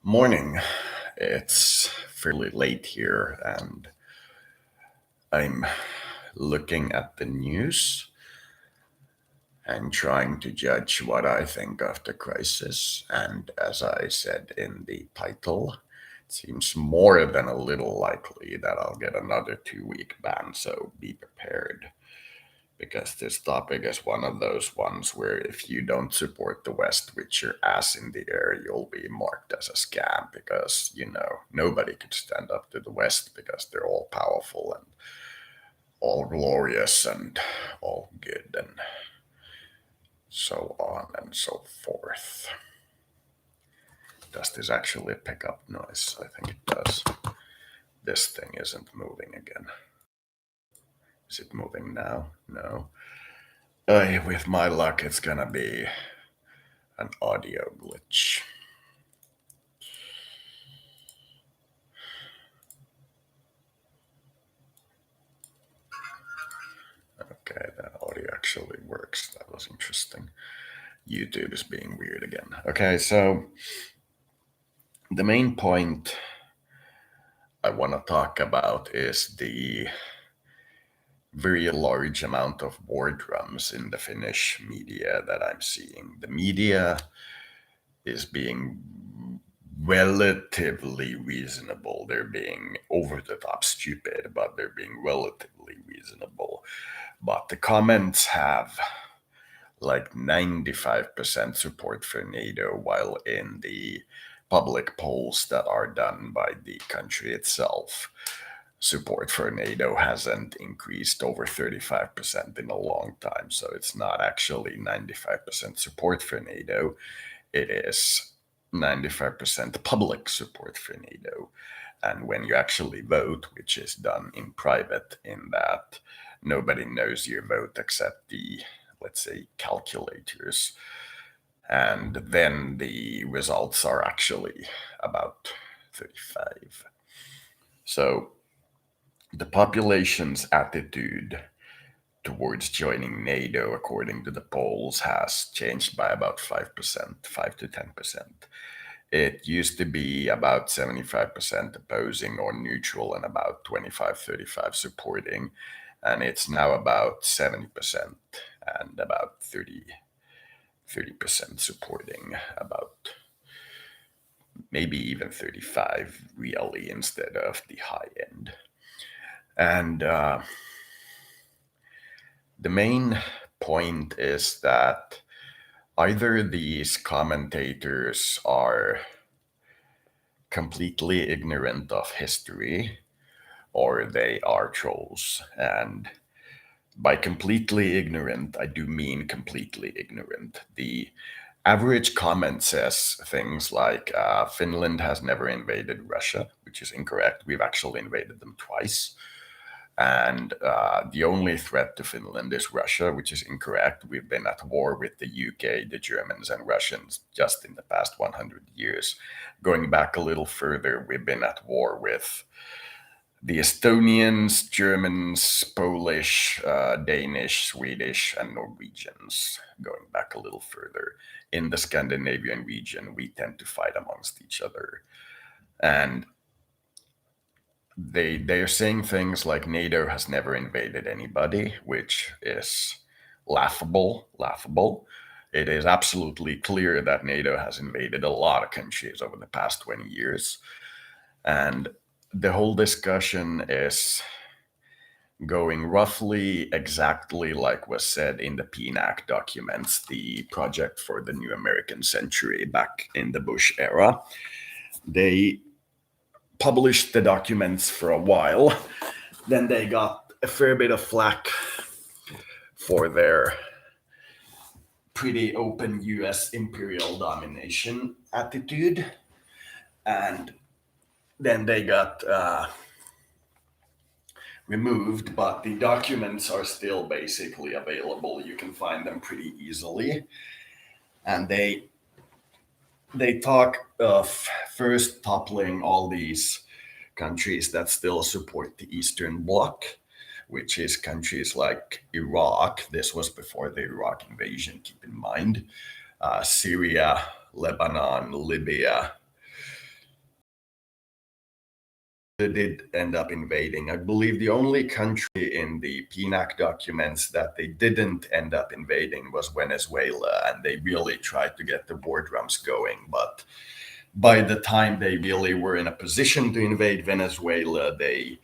Morning. It's fairly late here, and I'm looking at the news and trying to judge what I think of the crisis. And as I said in the title, it seems more than a little likely that I'll get another 2 week ban, so be prepared. Because this topic is one of those ones where if you don't support the West with your ass in the air, you'll be marked as a scam because, nobody could stand up to the West because they're all powerful and all glorious and all good and so on and so forth. Does this actually pick up noise? I think it does. This thing isn't moving again. Is it moving now? No. With my luck, it's gonna be an audio glitch. Okay, that audio actually works. That was interesting. YouTube is being weird again. Okay, so the main point I want to talk about is the very large amount of Wardrums in the Finnish media that I'm seeing. The media is being relatively reasonable. They're being over the top stupid, but they're being relatively reasonable. But the comments have like 95% support for NATO, while in the public polls that are done by the country itself, support for NATO hasn't increased over 35% in a long time. So it's not actually 95% support for NATO. It is 95% public support for NATO. And when you actually vote, which is done in private, in that nobody knows your vote except the, let's say, calculators. And then the results are actually about 35. So the population's attitude towards joining NATO, according to the polls, has changed by about 5%, 5 to 10%. It used to be about 75% opposing or neutral and about 25-35 supporting. And it's now about 70% and about 30% supporting, about maybe even 35 really instead of the high end. And the main point is that either these commentators are completely ignorant of history or they are trolls. And by completely ignorant, I do mean completely ignorant. The average comment says things like Finland has never invaded Russia, which is incorrect. We've actually invaded them twice. And the only threat to Finland is Russia, which is incorrect. We've been at war with the UK, the Germans, and Russians just in the past 100 years. Going back a little further, we've been at war with the Estonians, Germans, Polish, Danish, Swedish, and Norwegians. Going back a little further, in the Scandinavian region, we tend to fight amongst each other. And they are saying things like NATO has never invaded anybody, which is laughable. It is absolutely clear that NATO has invaded a lot of countries over the past 20 years. And the whole discussion is going roughly exactly like was said in the PNAC documents, the project for the new American century back in the Bush era. They published the documents for a while. Then they got a fair bit of flack for their pretty open US imperial domination attitude. And then they got removed, but the documents are still basically available. You can find them pretty easily. And they talk of first toppling all these countries that still support the Eastern Bloc, which is countries like Iraq. This was before the Iraq invasion, keep in mind. Syria, Lebanon, Libya, did end up invading. I believe the only country in the PNAC documents that they didn't end up invading was Venezuela, and they really tried to get the Wardrums going. But by the time they really were in a position to invade Venezuela, they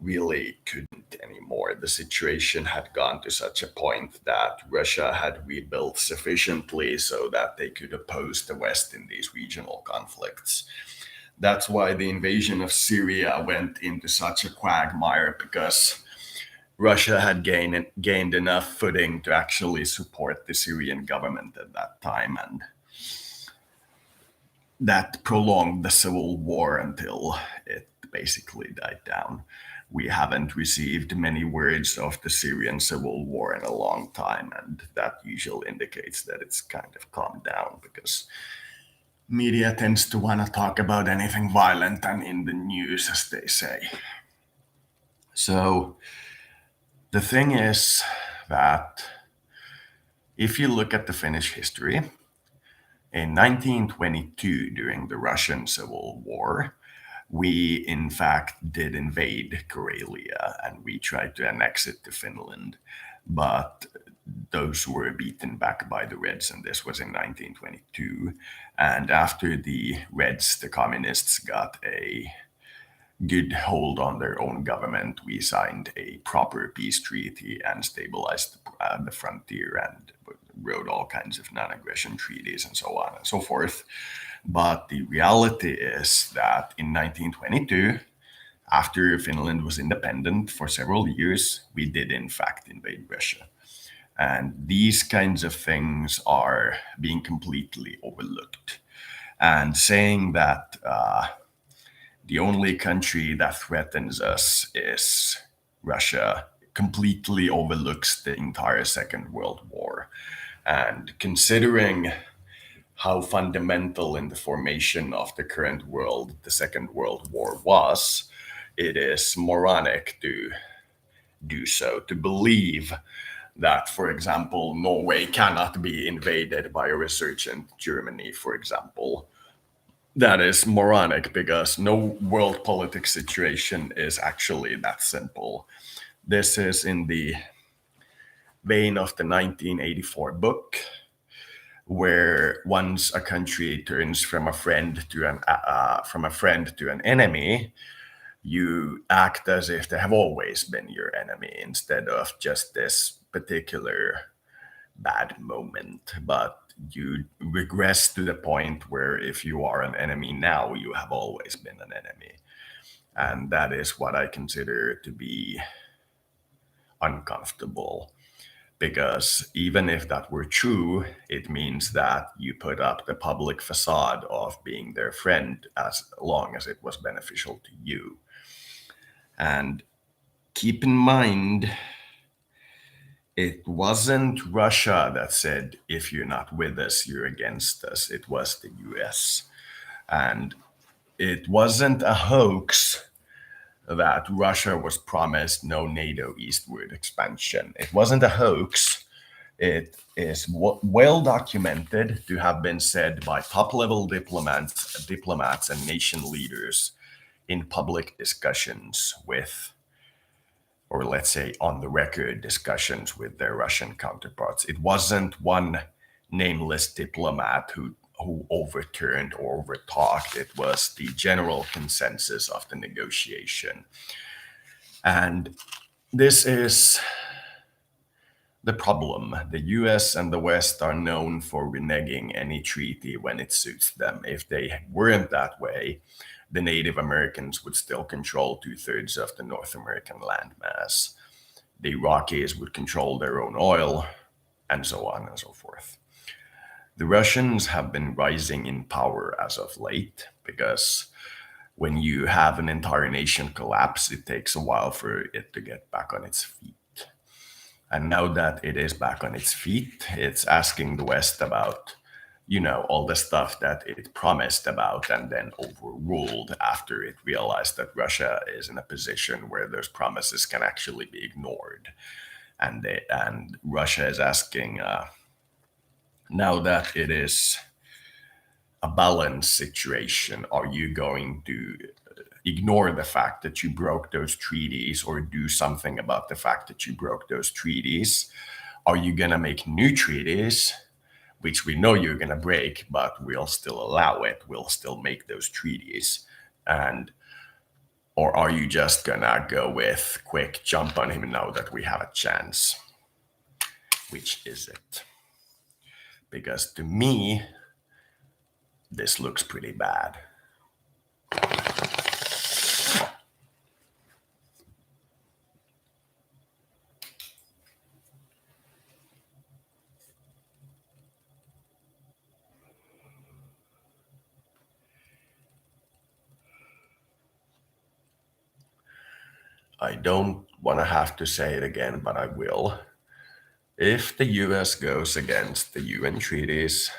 really couldn't anymore. The situation had gone to such a point that Russia had rebuilt sufficiently so that they could oppose the West in these regional conflicts. That's why the invasion of Syria went into such a quagmire, because Russia had gained enough footing to actually support the Syrian government at that time, and that prolonged the civil war until it basically died down. We haven't received many words of the Syrian civil war in a long time, and that usually indicates that it's kind of calmed down, because media tends to want to talk about anything violent and in the news, as they say. So the thing is that if you look at the Finnish history, in 1922, during the Russian Civil War, we in fact did invade Karelia and we tried to annex it to Finland, but those were beaten back by the Reds, and this was in 1922. And after the Reds, the communists, got a good hold on their own government, we signed a proper peace treaty and stabilized the frontier and wrote all kinds of non-aggression treaties and so on and so forth. But the reality is that in 1922, after Finland was independent for several years, we did in fact invade Russia. And these kinds of things are being completely overlooked. And saying that the only country that threatens us is Russia completely overlooks the entire Second World War. And considering how fundamental in the formation of the current world the Second World War was, it is moronic to do so, to believe that, for example, Norway cannot be invaded by a resurgent Germany, for example. That is moronic, because no world politics situation is actually that simple. This is in the vein of the 1984 book, where once a country turns from a friend to an enemy, you act as if they have always been your enemy instead of just this particular bad moment. But you regress to the point where if you are an enemy now, you have always been an enemy. And that is what I consider to be uncomfortable. Because even if that were true, it means that you put up the public facade of being their friend as long as it was beneficial to you. And keep in mind, it wasn't Russia that said, if you're not with us, you're against us. It was the US. And it wasn't a hoax that Russia was promised no NATO eastward expansion. It wasn't a hoax. It is well documented to have been said by top-level diplomats and nation leaders in public discussions with, or let's say on the record discussions with their Russian counterparts. It wasn't one nameless diplomat who overturned or overtalked. It was the general consensus of the negotiation. And this is the problem. The US and the West are known for reneging any treaty when it suits them. If they weren't that way, the Native Americans would still control 2/3 of the North American landmass. The Iraqis would control their own oil, and so on and so forth. The Russians have been rising in power as of late, because when you have an entire nation collapse, it takes a while for it to get back on its feet. And now that it is back on its feet, it's asking the West about, all the stuff that it promised about and then overruled after it realized that Russia is in a position where those promises can actually be ignored. And Russia is asking, now that it is a balanced situation, are you going to ignore the fact that you broke those treaties or do something about the fact that you broke those treaties? Are you going to make new treaties, which we know you're going to break, but we'll still allow it? We'll still make those treaties. Or are you just going to go with quick jump on him now that we have a chance? Which is it? Because to me, this looks pretty bad. I don't want to have to say it again, but I will. If the US goes against the UN treaties,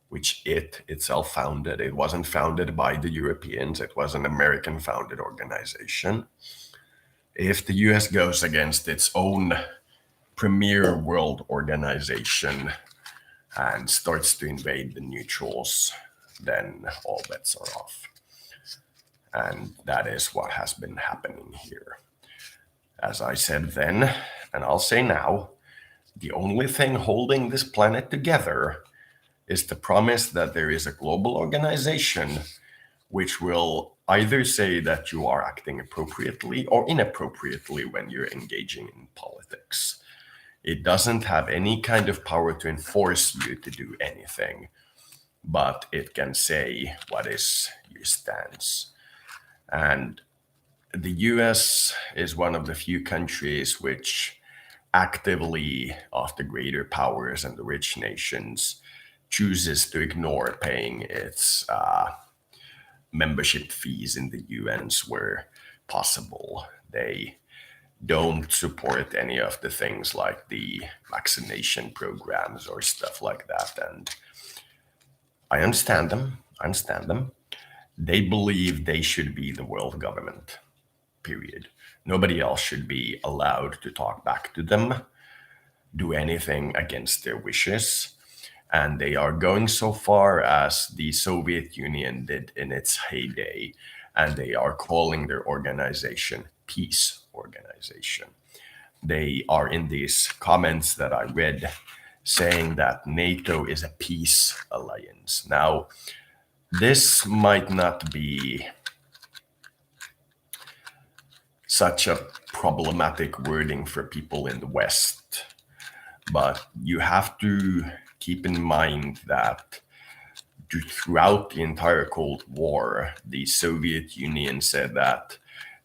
which it itself founded, it wasn't founded by the Europeans, it was an American founded organization. If the US goes against its own premier world organization and starts to invade the neutrals, then all bets are off. And that is what has been happening here. As I said then, and I'll say now, the only thing holding this planet together is the promise that there is a global organization which will either say that you are acting appropriately or inappropriately when you're engaging in politics. It doesn't have any kind of power to enforce you to do anything, but it can say what is your stance. And the US is one of the few countries which actively, of the greater powers and the rich nations, chooses to ignore paying its membership fees in the UNs where possible. They don't support any of the things like the vaccination programs or stuff like that. And I understand them. They believe they should be the world government, period. Nobody else should be allowed to talk back to them, do anything against their wishes. And they are going so far as the Soviet Union did in its heyday, and they are calling their organization Peace Organization. They are in these comments that I read saying that NATO is a peace alliance. Now, this might not be such a problematic wording for people in the West, but you have to keep in mind that throughout the entire Cold War, the Soviet Union said that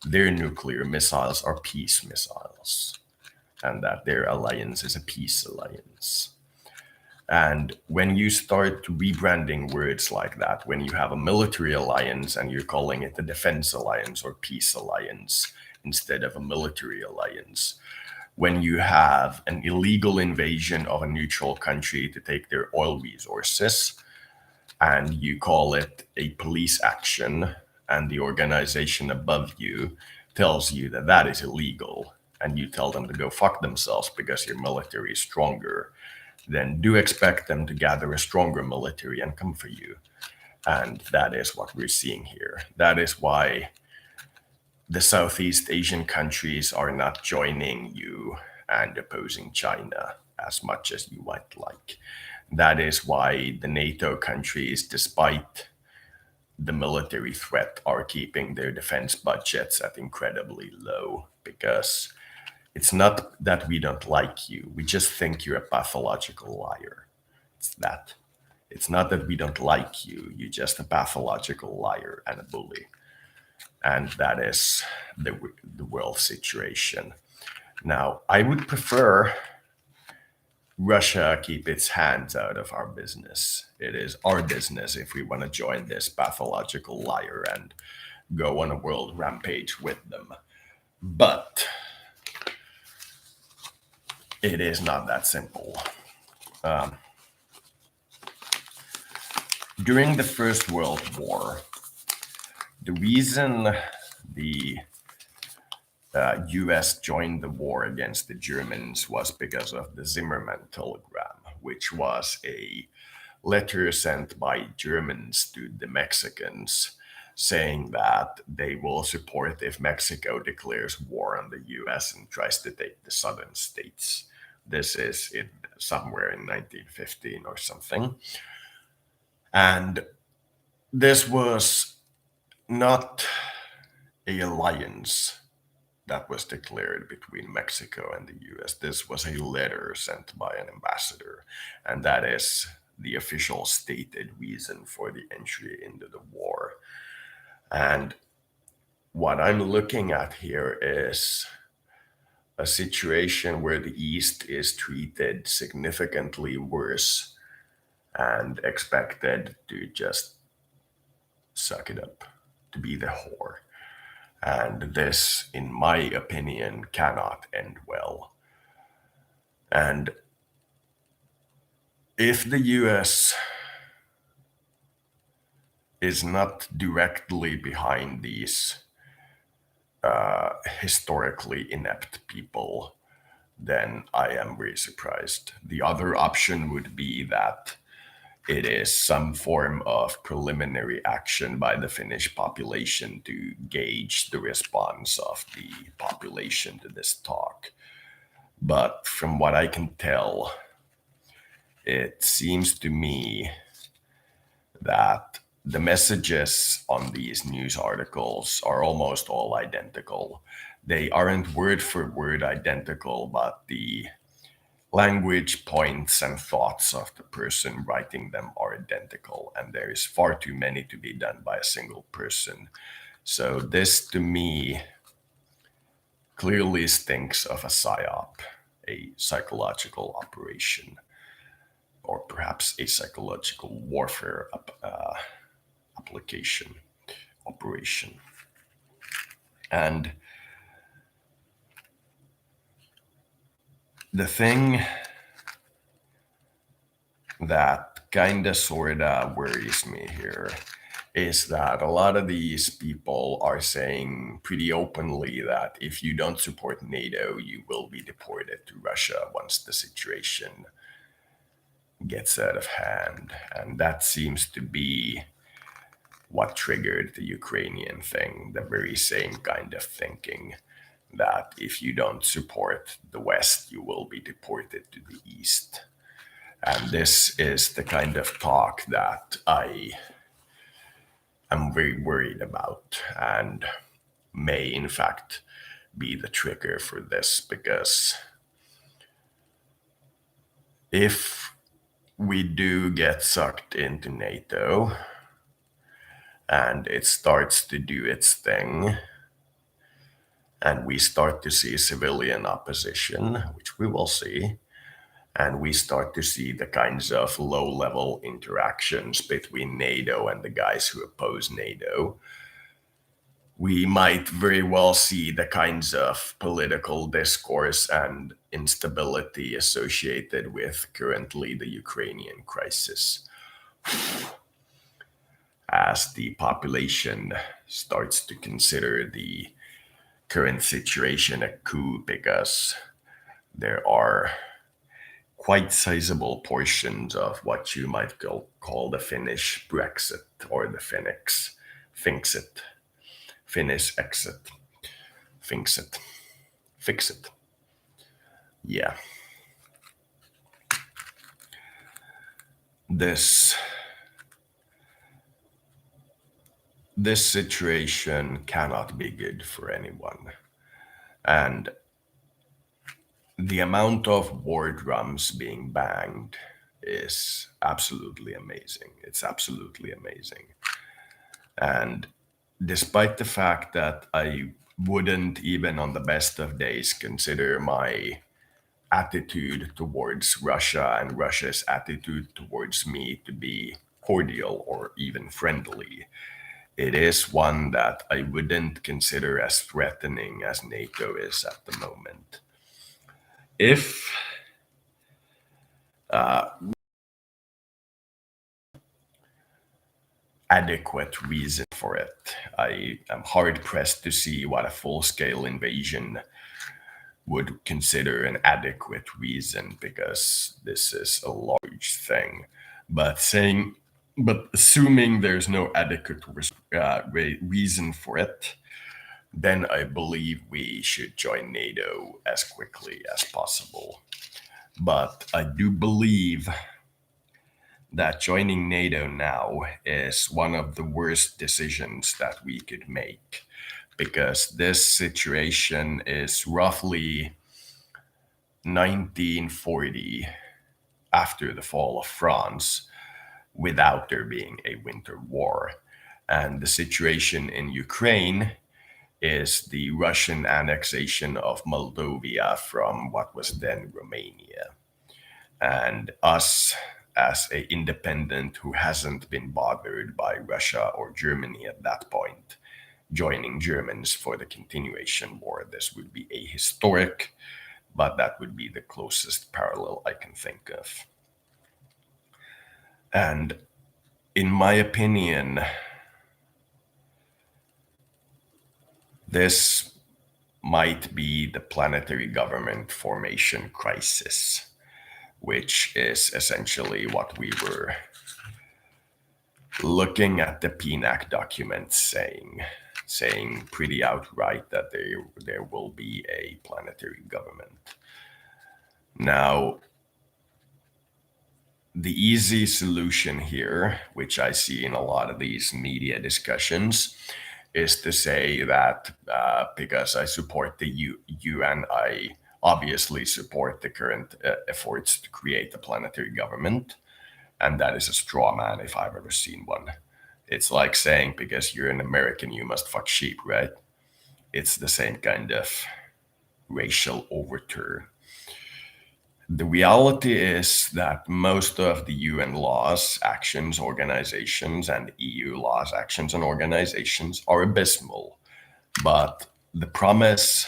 their nuclear missiles are peace missiles and that their alliance is a peace alliance. And when you start rebranding words like that, when you have a military alliance and you're calling it a defense alliance or peace alliance instead of a military alliance, when you have an illegal invasion of a neutral country to take their oil resources and you call it a police action, and the organization above you tells you that that is illegal, and you tell them to go fuck themselves because your military is stronger, then do expect them to gather a stronger military and come for you. And that is what we're seeing here. That is why the Southeast Asian countries are not joining you and opposing China as much as you might like. That is why the NATO countries, despite the military threat, are keeping their defense budgets at incredibly low, because it's not that we don't like you. We just think you're a pathological liar. It's that. It's not that we don't like you. You're just a pathological liar and a bully. And that is the world situation. Now, I would prefer Russia keep its hands out of our business. It is our business if we want to join this pathological liar and go on a world rampage with them. But it is not that simple. During the First World War, the reason the US joined the war against the Germans was because of the Zimmermann telegram, which was a letter sent by Germans to the Mexicans saying that they will support if Mexico declares war on the US and tries to take the southern states. This is somewhere in 1915 or something. And this was not a alliance that was declared between Mexico and the US. This was a letter sent by an ambassador, and that is the official stated reason for the entry into the war. And what I'm looking at here is a situation where the East is treated significantly worse and expected to just suck it up, to be the whore. And this, in my opinion, cannot end well. And if the US is not directly behind these historically inept people, then I am very surprised. The other option would be that it is some form of preliminary action by the Finnish population to gauge the response of the population to this talk. But from what I can tell, it seems to me that the messages on these news articles are almost all identical. They aren't word for word identical, but the language, points, and thoughts of the person writing them are identical, and there is far too many to be done by a single person. So this, to me, clearly stinks of a psyop, a psychological operation, or perhaps a psychological warfare operation. And the thing that kinda sorta worries me here is that a lot of these people are saying pretty openly that if you don't support NATO, you will be deported to Russia once the situation gets out of hand. And that seems to be what triggered the Ukrainian thing, the very same kind of thinking that if you don't support the West, you will be deported to the East. And this is the kind of talk that I am very worried about and may, in fact, be the trigger for this, because if we do get sucked into NATO and it starts to do its thing, and we start to see civilian opposition, which we will see, and we start to see the kinds of low-level interactions between NATO and the guys who oppose NATO, we might very well see the kinds of political discourse and instability associated with currently the Ukrainian crisis, as the population starts to consider the current situation a coup, because there are quite sizable portions of what you might call the Finnish Brexit, or the Finnish Finxit, Finnish exit, Finxit, fix it. Yeah. This situation cannot be good for anyone. And the amount of Wardrums being banged is absolutely amazing. It's absolutely amazing. And despite the fact that I wouldn't, even on the best of days, consider my attitude towards Russia and Russia's attitude towards me to be cordial or even friendly, it is one that I wouldn't consider as threatening as NATO is at the moment. If adequate reason for it, I am hard pressed to see what a full-scale invasion would consider an adequate reason, because this is a large thing. But saying But assuming there's no adequate reason for it, then I believe we should join NATO as quickly as possible. But I do believe that joining NATO now is one of the worst decisions that we could make, because this situation is roughly 1940 after the fall of France without there being a winter war. And the situation in Ukraine is the Russian annexation of Moldova from what was then Romania. And us, as a independent who hasn't been bothered by Russia or Germany at that point, joining Germans for the continuation war, this would be a historic, but that would be the closest parallel I can think of. And in my opinion, this might be the planetary government formation crisis, which is essentially what we were looking at the PNAC documents saying pretty outright that there will be a planetary government. Now, the easy solution here, which I see in a lot of these media discussions, is to say that because I support the UN, I obviously support the current efforts to create a planetary government. And that is a straw man if I've ever seen one. It's like saying because you're an American, you must fuck sheep, right? It's the same kind of racial overture. The reality is that most of the UN laws, actions, organizations, and EU laws, actions, and organizations are abysmal. But the promise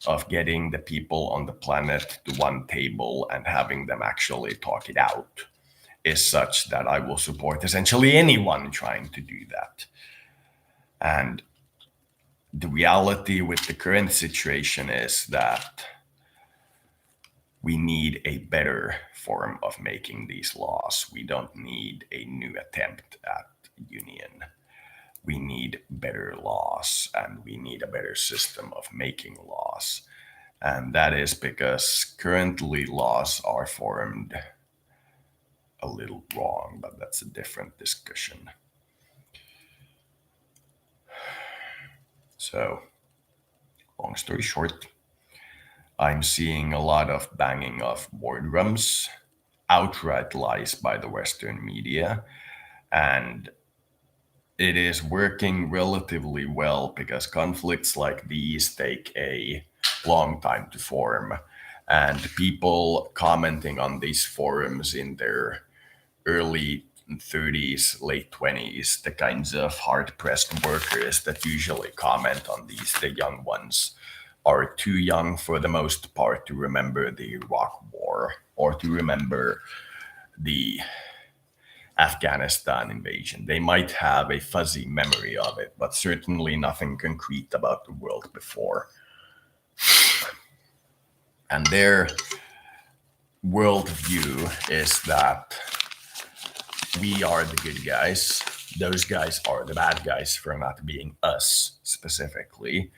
of getting the people on the planet to one table and having them actually talk it out is such that I will support essentially anyone trying to do that. And the reality with the current situation is that we need a better form of making these laws. We don't need a new attempt at union. We need better laws, and we need a better system of making laws. And that is because currently laws are formed a little wrong, but that's a different discussion. So, long story short, I'm seeing a lot of banging of Wardrums, outright lies by the Western media, and it is working relatively well because conflicts like these take a long time to form. And people commenting on these forums in their early 30s, late 20s, the kinds of hard pressed workers that usually comment on these, the young ones, are too young for the most part to remember the Iraq War or to remember the Afghanistan invasion. They might have a fuzzy memory of it, but certainly nothing concrete about the world before. And their worldview is that we are the good guys. Those guys are the bad guys for not being us specifically.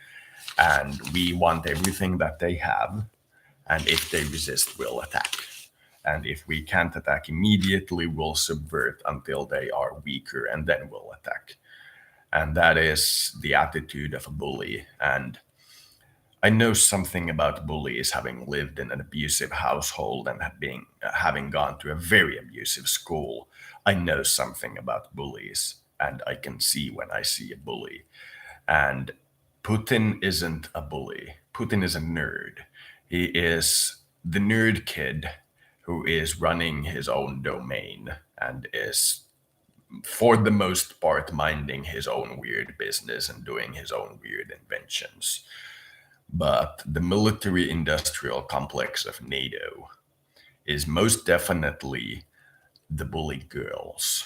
And we want everything that they have. And if they resist, we'll attack. And if we can't attack immediately, we'll subvert until they are weaker, and then we'll attack. And that is the attitude of a bully. And I know something about bullies, having lived in an abusive household and having gone to a very abusive school. I know something about bullies, and I can see when I see a bully. And Putin isn't a bully. Putin is a nerd. He is the nerd kid who is running his own domain and is, for the most part, minding his own weird business and doing his own weird inventions. But the military industrial complex of NATO is most definitely the bully girls.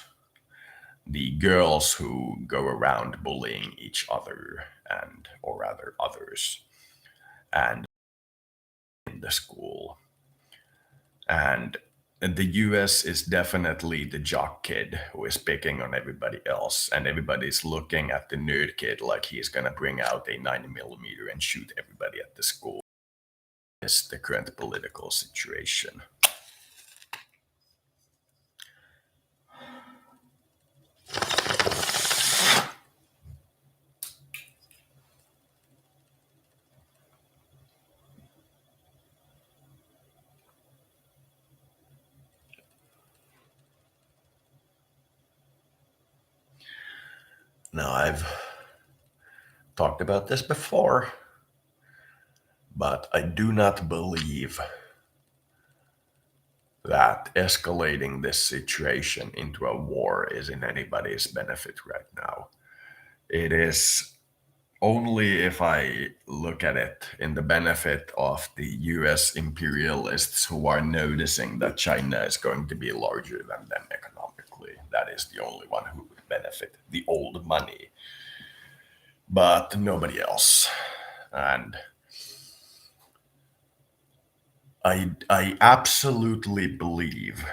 The girls who go around bullying each other or rather others, and in the school. And And the US is definitely the jock kid who is picking on everybody else, and everybody's looking at the nerd kid like he's gonna bring out a 9mm and shoot everybody at the school. Is the current political situation. Now, I've talked about this before, but I do not believe that escalating this situation into a war is in anybody's benefit right now. It is only if I look at it in the benefit of the US imperialists who are noticing that China is going to be larger than them economically. That is the only one who would benefit, the old money, but nobody else. And I absolutely believe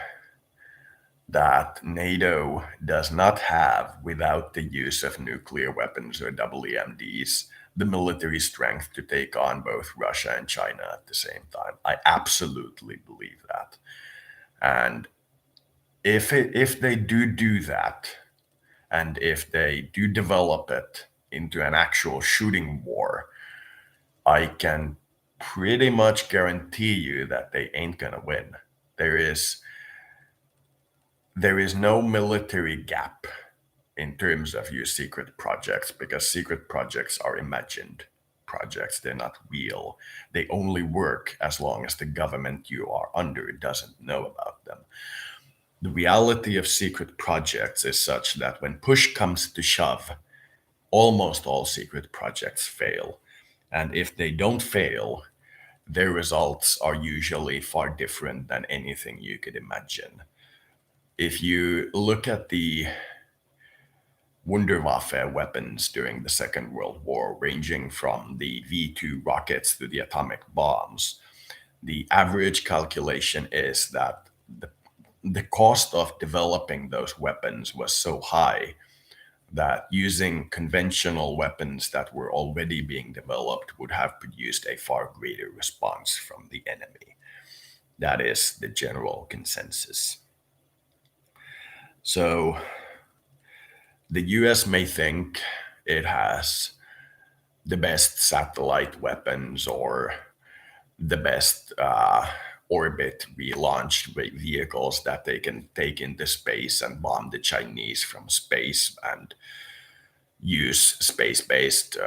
that NATO does not have, without the use of nuclear weapons or WMDs, the military strength to take on both Russia and China at the same time. I absolutely believe that. And if they do that, and if they do develop it into an actual shooting war, I can pretty much guarantee you that they ain't gonna win. There is there is no military gap in terms of your secret projects, because secret projects are imagined projects. They're not real. They only work as long as the government you are under doesn't know about them. The reality of secret projects is such that when push comes to shove, almost all secret projects fail. And if they don't fail, their results are usually far different than anything you could imagine. If you look at the Wunderwaffe weapons during the Second World War, ranging from the V 2 rockets to the atomic bombs, the average calculation is that the cost of developing those weapons was so high that using conventional weapons that were already being developed would have produced a far greater response from the enemy. That is the general consensus. So the US may think it has the best satellite weapons or the best orbit relaunched vehicles that they can take into space and bomb the Chinese from space and use space-based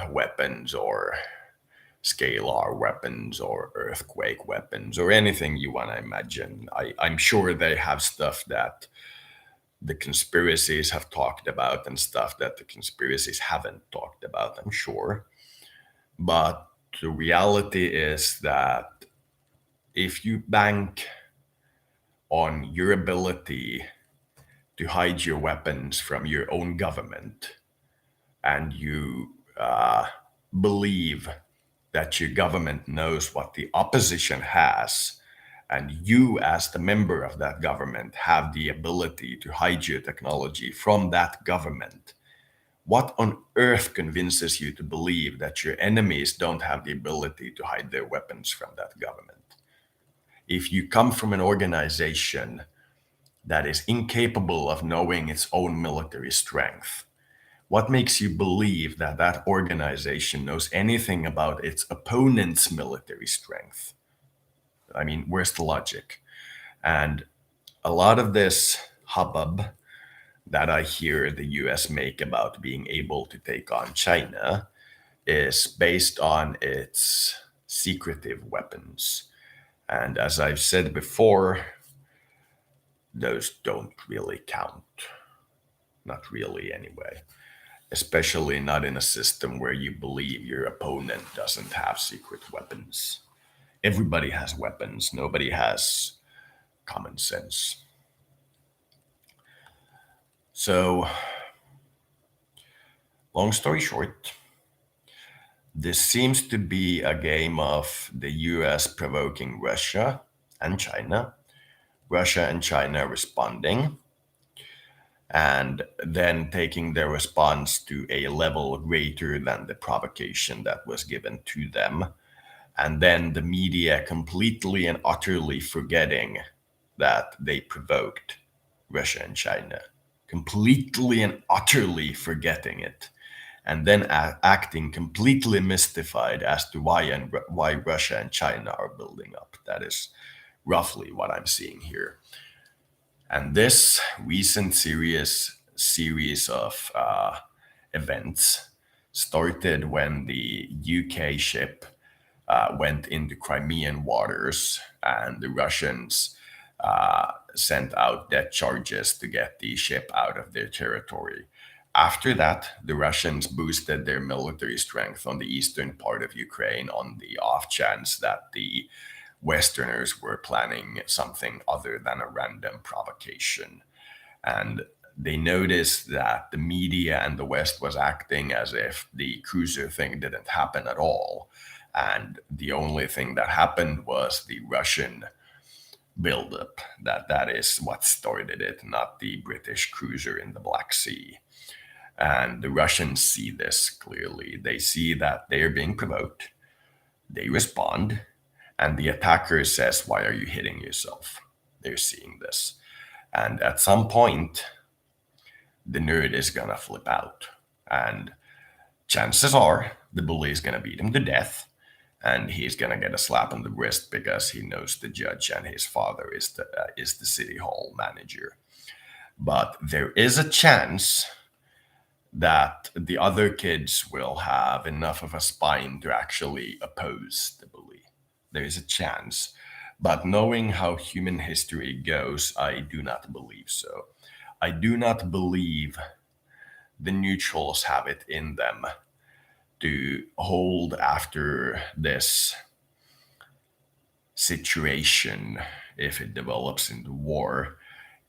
weapons or scalar weapons or earthquake weapons or anything you want to imagine. I'm sure they have stuff that the conspiracies have talked about and stuff that the conspiracies haven't talked about, I'm sure. But the reality is that if you bank on your ability to hide your weapons from your own government, and you believe that your government knows what the opposition has, and you, as the member of that government, have the ability to hide your technology from that government, what on earth convinces you to believe that your enemies don't have the ability to hide their weapons from that government? If you come from an organization that is incapable of knowing its own military strength, what makes you believe that that organization knows anything about its opponent's military strength? I mean, where's the logic? And a lot of this hubbub that I hear the US make about being able to take on China is based on its secretive weapons. And as I've said before, those don't really count. Not really, anyway. Especially not in a system where you believe your opponent doesn't have secret weapons. Everybody has weapons, nobody has common sense. So, long story short, this seems to be a game of the US provoking Russia and China Russia and China responding, and then taking their response to a level greater than the provocation that was given to them, and then the media completely and utterly forgetting that they provoked Russia and China, completely and utterly forgetting it, and then acting completely mystified as to why Russia and China are building up. That is roughly what I'm seeing here. And this recent series of events started when the UK ship went into Crimean waters, and the Russians sent out death charges to get the ship out of their territory. After that, the Russians boosted their military strength on the eastern part of Ukraine on the off chance that the Westerners were planning something other than a random provocation. And they noticed that the media and the West was acting as if the cruiser thing didn't happen at all. And the only thing that happened was the Russian buildup. That is what started it, not the British cruiser in the Black Sea. And the Russians see this clearly. They see that they are being provoked. They respond, and the attacker says, "Why are you hitting yourself?" They're seeing this. And at some point, the nerd is gonna flip out. And chances are the bully is gonna beat him to death. And he's gonna get a slap on the wrist because he knows the judge and his father is the city hall manager. But there is a chance that the other kids will have enough of a spine to actually oppose the bully. There is a chance. But knowing how human history goes, I do not believe so. I do not believe the neutrals have it in them to hold after this situation, if it develops into war,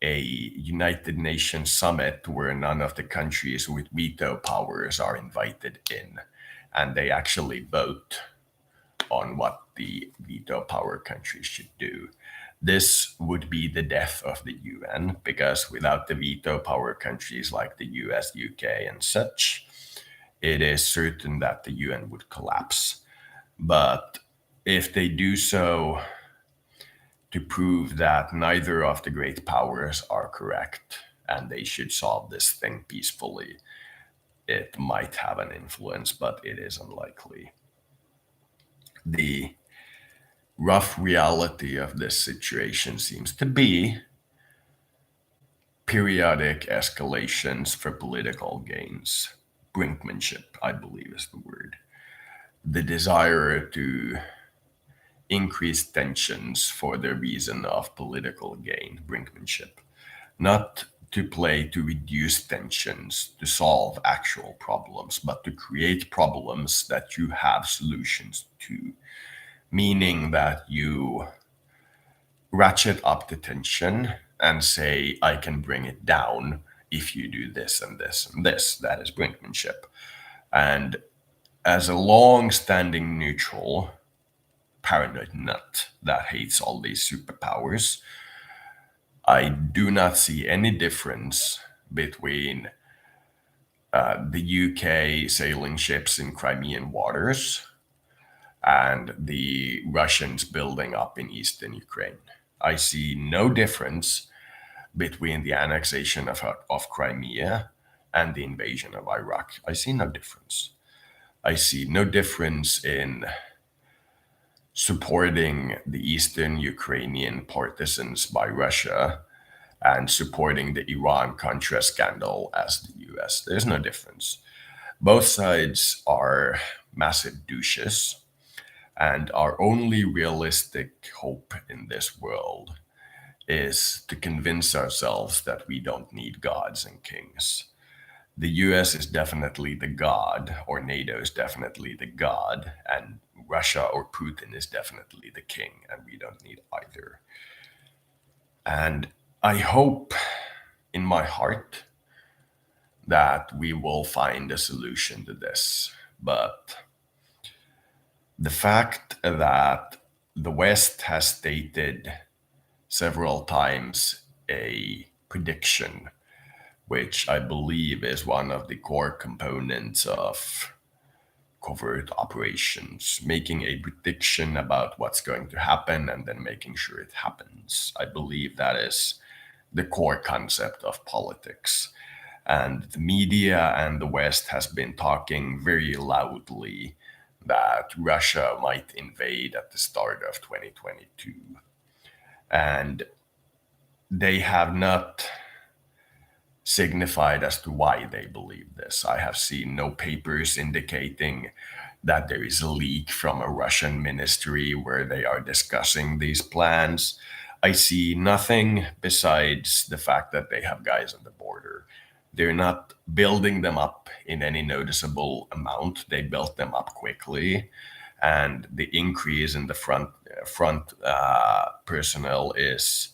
a United Nations summit where none of the countries with veto powers are invited in, and they actually vote on what the veto power countries should do. This would be the death of the UN, because without the veto power countries like the US, UK, and such, it is certain that the UN would collapse. But if they do so to prove that neither of the great powers are correct and they should solve this thing peacefully, it might have an influence, but it is unlikely. The rough reality of this situation seems to be periodic escalations for political gains. Brinkmanship, I believe, is the word. The desire to increase tensions for the reason of political gain, brinkmanship, not to play to reduce tensions, to solve actual problems, but to create problems that you have solutions to, meaning that you ratchet up the tension and say, I can bring it down if you do this and this and this. That is brinkmanship. And as a long standing neutral, paranoid nut that hates all these superpowers, I do not see any difference between the UK sailing ships in Crimean waters and the Russians building up in eastern Ukraine. I see no difference between the annexation of Crimea and the invasion of Iraq. I see no difference. I see no difference in supporting the eastern Ukrainian partisans by Russia and supporting the Iran-Contra scandal as the US. There's no difference. Both sides are massive douches, and our only realistic hope in this world is to convince ourselves that we don't need gods and kings. The US is definitely the god, or NATO is definitely the god, and Russia or Putin is definitely the king, and we don't need either. And I hope in my heart that we will find a solution to this. But the fact that the West has stated several times a prediction, which I believe is one of the core components of covert operations, making a prediction about what's going to happen and then making sure it happens. I believe that is the core concept of politics. And the media and the West has been talking very loudly that Russia might invade at the start of 2022. And they have not signified as to why they believe this. I have seen no papers indicating that there is a leak from a Russian ministry where they are discussing these plans. I see nothing besides the fact that they have guys on the border. They're not building them up in any noticeable amount. They built them up quickly, and the increase in the front personnel is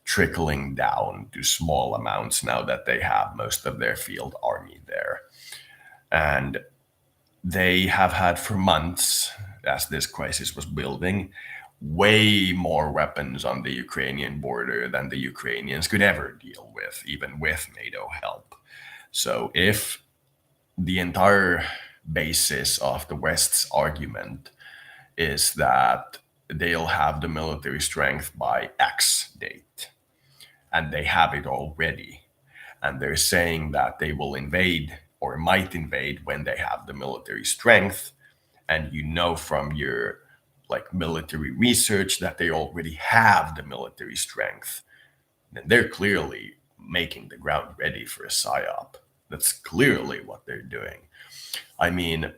trickling down to small amounts now that they have most of their field army there. And they have had for months, as this crisis was building, way more weapons on the Ukrainian border than the Ukrainians could ever deal with, even with NATO help. So if the entire basis of the West's argument is that they'll have the military strength by X date, and they have it already, and they're saying that they will invade or might invade when they have the military strength, and you know from your military research that they already have the military strength, then they're clearly making the ground ready for a psyop. That's clearly what they're doing. I mean,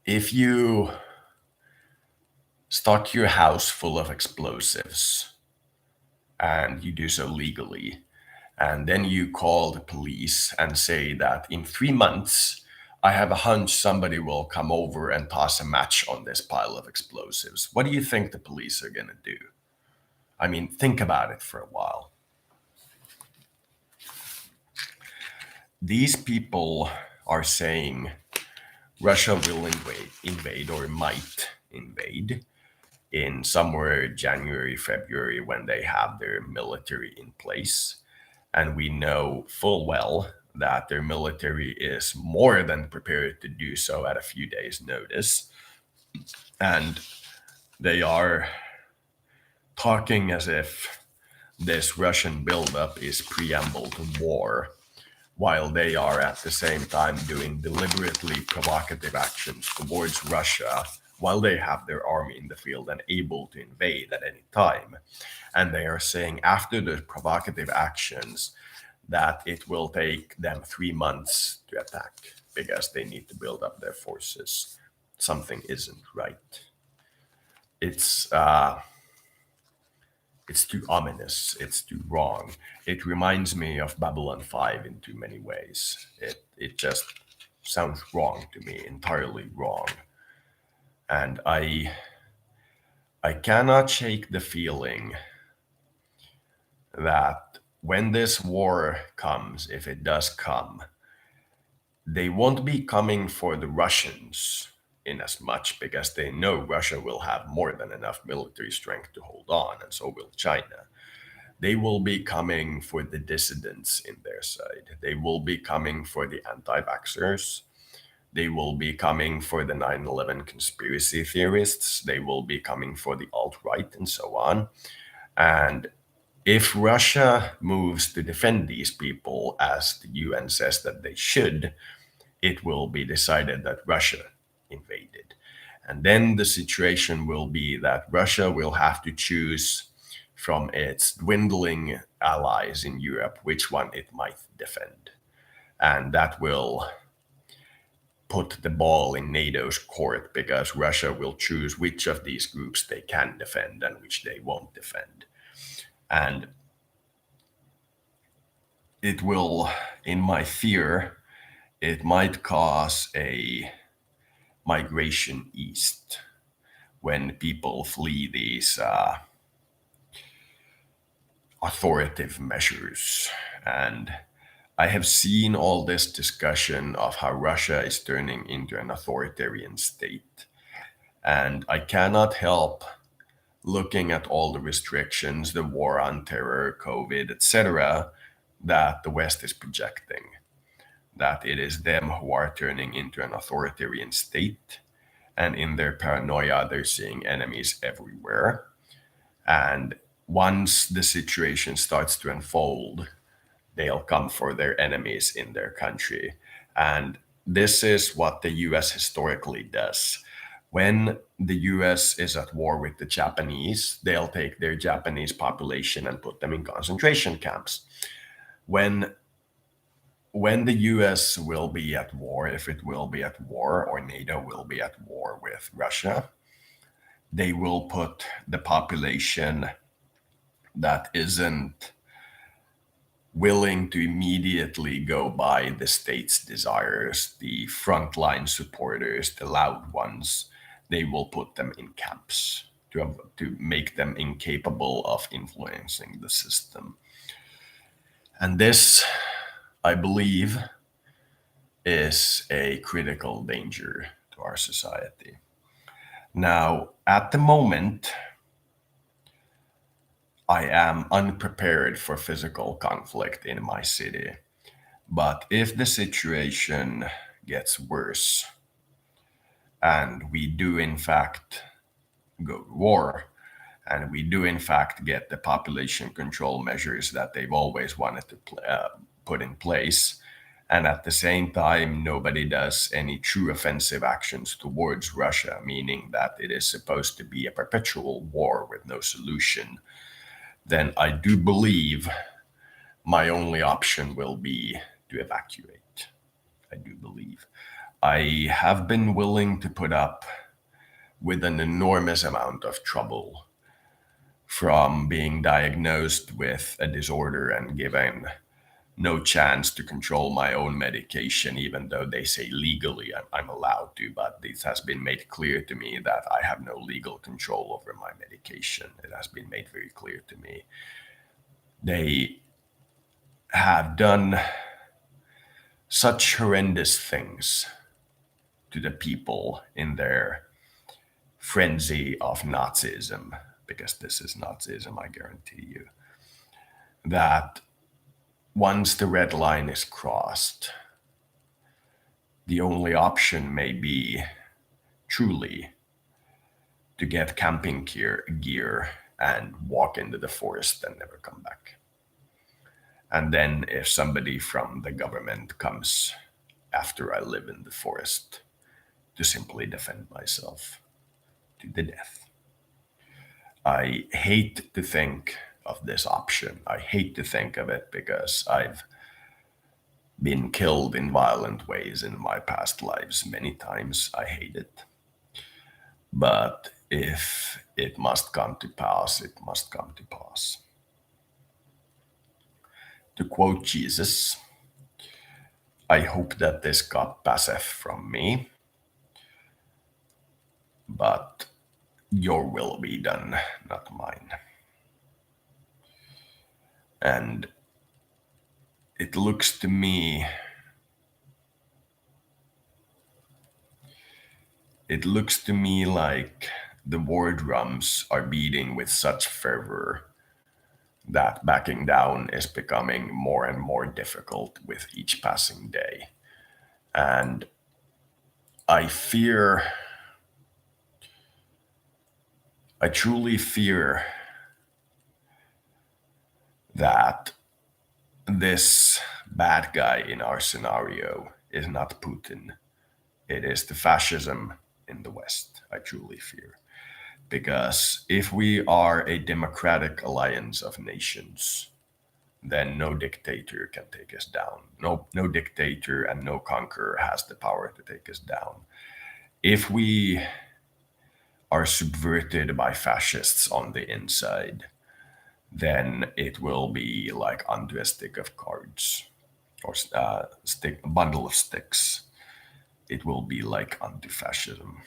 if you stock your house full of explosives and you do so legally, and then you call the police and say that in 3 months, I have a hunch somebody will come over and toss a match on this pile of explosives. What do you think the police are going to do? I mean, think about it for a while. These people are saying Russia will invade or might invade in somewhere January, February, when they have their military in place. And we know full well that their military is more than prepared to do so at a few days' notice. And they are talking as if this Russian buildup is preamble to war, while they are at the same time doing deliberately provocative actions towards Russia while they have their army in the field and able to invade at any time. And they are saying after the provocative actions that it will take them 3 months to attack because they need to build up their forces. Something isn't right. It's too ominous. It's too wrong. It reminds me of Babylon 5 in too many ways. It just sounds wrong to me, entirely wrong. And I cannot shake the feeling that when this war comes, if it does come, they won't be coming for the Russians in as much because they know Russia will have more than enough military strength to hold on, and so will China. They will be coming for the dissidents in their side. They will be coming for the anti-vaxxers. They will be coming for the 9/11 conspiracy theorists. They will be coming for the alt-right and so on. And if Russia moves to defend these people, as the UN says that they should, it will be decided that Russia invaded. And then the situation will be that Russia will have to choose from its dwindling allies in Europe which one it might defend. And that will put the ball in NATO's court because Russia will choose which of these groups they can defend and which they won't defend. And it will, in my fear, it might cause a migration east when people flee these authoritative measures. And I have seen all this discussion of how Russia is turning into an authoritarian state. And I cannot help looking at all the restrictions, the war on terror, COVID, etc., that the West is projecting, that it is them who are turning into an authoritarian state. And in their paranoia, they're seeing enemies everywhere. And once the situation starts to unfold, they'll come for their enemies in their country. And this is what the US historically does. When the US is at war with the Japanese, they'll take their Japanese population and put them in concentration camps. When the US will be at war, if it will be at war, or NATO will be at war with Russia, they will put the population that isn't willing to immediately go by the state's desires, the frontline supporters, the loud ones, they will put them in camps to make them incapable of influencing the system. And this, I believe, is a critical danger to our society. Now, at the moment, I am unprepared for physical conflict in my city. But if the situation gets worse and we do, in fact, go to war, and we do, in fact, get the population control measures that they've always wanted to put in place, and at the same time, nobody does any true offensive actions towards Russia, meaning that it is supposed to be a perpetual war with no solution, then I do believe my only option will be to evacuate. I do believe. I have been willing to put up with an enormous amount of trouble from being diagnosed with a disorder and given no chance to control my own medication, even though they say legally I'm allowed to. But it has been made clear to me that I have no legal control over my medication. It has been made very clear to me. They have done such horrendous things to the people in their frenzy of Nazism, because this is Nazism, I guarantee you, that once the red line is crossed, the only option may be truly to get camping gear and walk into the forest and never come back. And then if somebody from the government comes after I live in the forest, to simply defend myself to the death. I hate to think of this option. I hate to think of it because I've been killed in violent ways in my past lives many times. I hate it. But if it must come to pass, it must come to pass. To quote Jesus, I hope that this cup passeth from me, but your will be done, not mine. And it looks to me like the Wardrums are beating with such fervor that backing down is becoming more and more difficult with each passing day. And I truly fear that this bad guy in our scenario is not Putin. It is the fascism in the West, I truly fear. Because if we are a democratic alliance of nations, then no dictator can take us down. No dictator and no conqueror has the power to take us down. If we are subverted by fascists on the inside, then it will be like onto a stick of cards or a bundle of sticks. It will be like anti-fascism.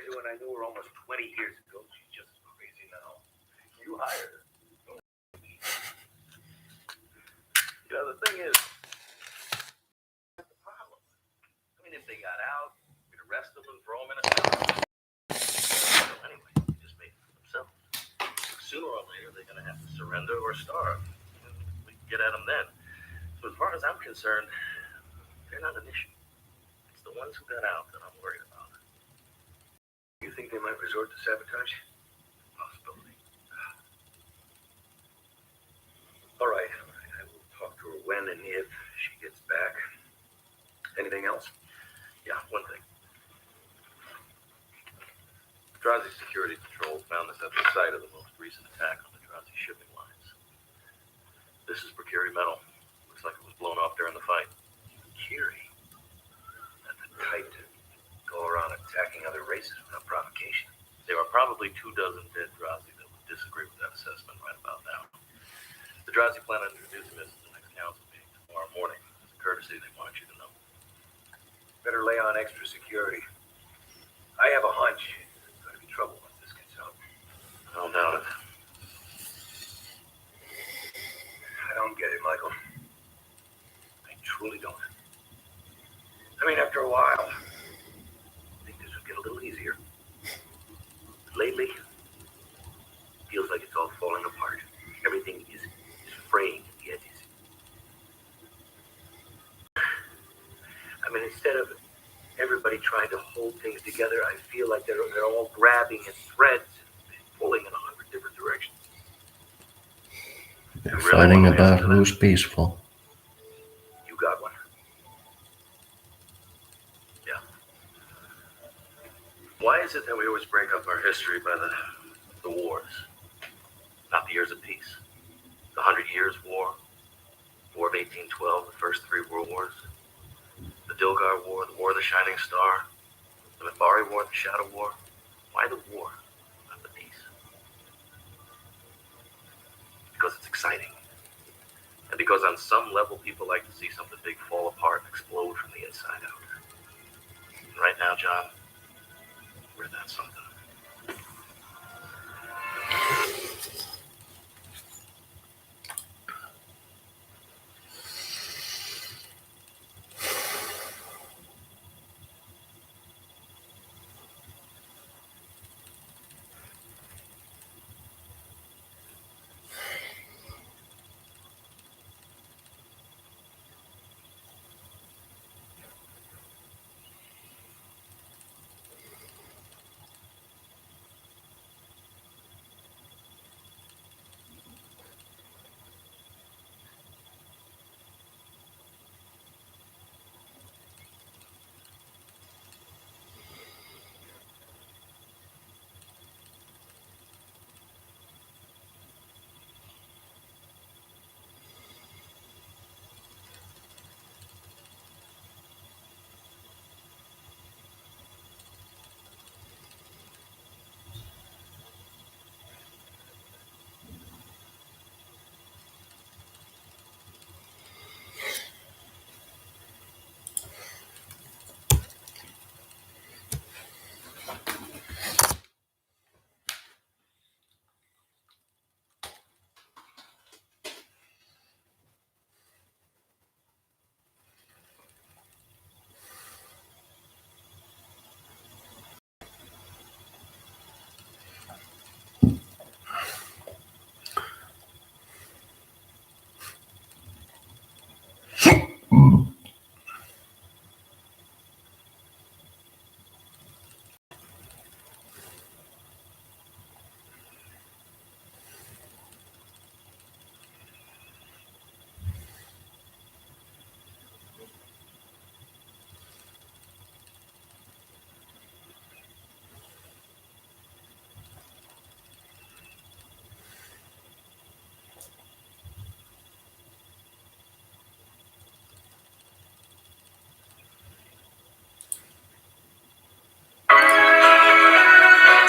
to, and I knew her almost 20 years ago. She's just as crazy now. You hired her. You know, the thing is, that's the problem. I mean, if they got out, we'd arrest them and throw them in a cell. So anyway, they just made it for themselves. Sooner or later, they're going to have to surrender or starve. And we can get at them then. So as far as I'm concerned, they're not an issue. It's the ones who got out that I'm worried about. You think they might resort to sabotage? Possibility. All right. I will talk to her when and if she gets back. Anything else? Yeah, one thing. Drazi Security Patrol found this at the site of the most recent attack on the Drazi shipping lines. This is Mercury metal. Looks like it was blown off during the fight. Mercury? That's the type to go around attacking other races without provocation. There are probably 24 dead Drazi that would disagree with that assessment right about now. The Drazi plan on introducing this at the next council meeting tomorrow morning. As a courtesy, they want you to know. Better lay on extra security. I have a hunch there's going to be trouble once this gets out. I don't doubt it. I don't get it, Michael. I truly don't. I mean, after a while, I think this would get a little easier. But lately, it feels like it's all falling apart. Everything is fraying at the edges. I mean, instead of everybody trying to hold things together, I feel like they're all grabbing at threads and pulling in 100 different directions. They're fighting about who's peaceful. You got one? Yeah. Why is it that we always break up our history by the wars? Not the years of peace. The 100 Years' War, War of 1812, the first 3 World Wars, the Dilgar War, the War of the Shining Star, the Mabari War, the Shadow War. Why the war, not the peace? Because it's exciting. And because on some level, people like to see something big fall apart and explode from the inside out. And right now, John, we're that something.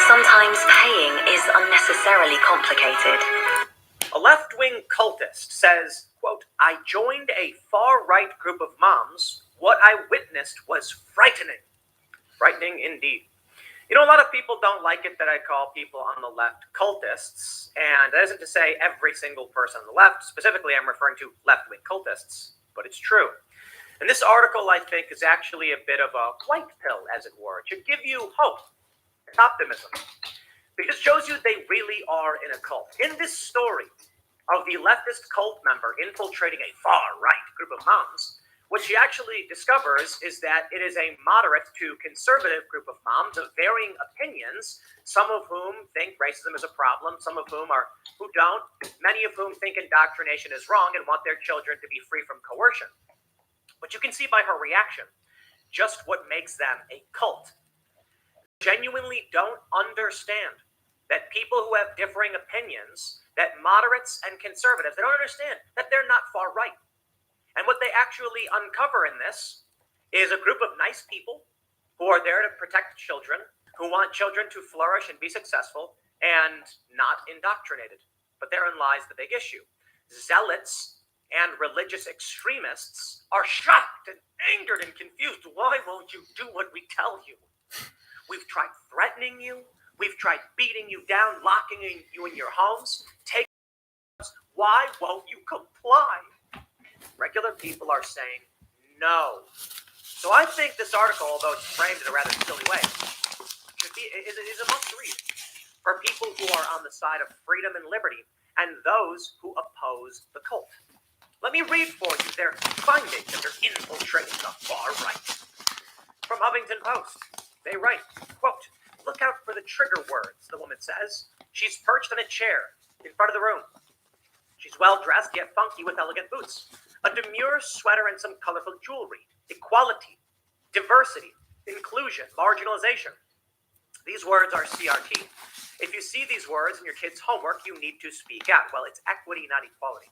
Sometimes paying is unnecessarily complicated. A left-wing cultist says, quote, "I joined a far-right group of moms. What I witnessed was frightening." Frightening indeed. You know, a lot of people don't like it that I call people on the left cultists, and that isn't to say every single person on the left. Specifically, I'm referring to left-wing cultists, but it's true. And this article, I think, is actually a bit of a white pill, as it were. It should give you hope and optimism, because it shows you they really are in a cult. In this story of the leftist cult member infiltrating a far-right group of moms, what she actually discovers is that it is a moderate to conservative group of moms of varying opinions, some of whom think racism is a problem, some of whom who don't, many of whom think indoctrination is wrong and want their children to be free from coercion. But you can see by her reaction just what makes them a cult. Genuinely don't understand that people who have differing opinions, that moderates and conservatives, they don't understand that they're not far right. And what they actually uncover in this is a group of nice people who are there to protect children, who want children to flourish and be successful, and not indoctrinated. But therein lies the big issue. Zealots and religious extremists are shocked and angered and confused. Why won't you do what we tell you? We've tried threatening you. We've tried beating you down, locking you in your homes. Why won't you comply? Regular people are saying no. So I think this article, although it's framed in a rather silly way, is a must-read for people who are on the side of freedom and liberty and those who oppose the cult. Let me read for you their findings after infiltrating the far right. From Huffington Post, they write, quote, "Look out for the trigger words," the woman says. She's perched on a chair in front of the room. She's well-dressed yet funky with elegant boots. A demure sweater and some colorful jewelry. Equality, diversity, inclusion, marginalization. These words are CRT. If you see these words in your kid's homework, you need to speak out. Well, it's equity, not equality.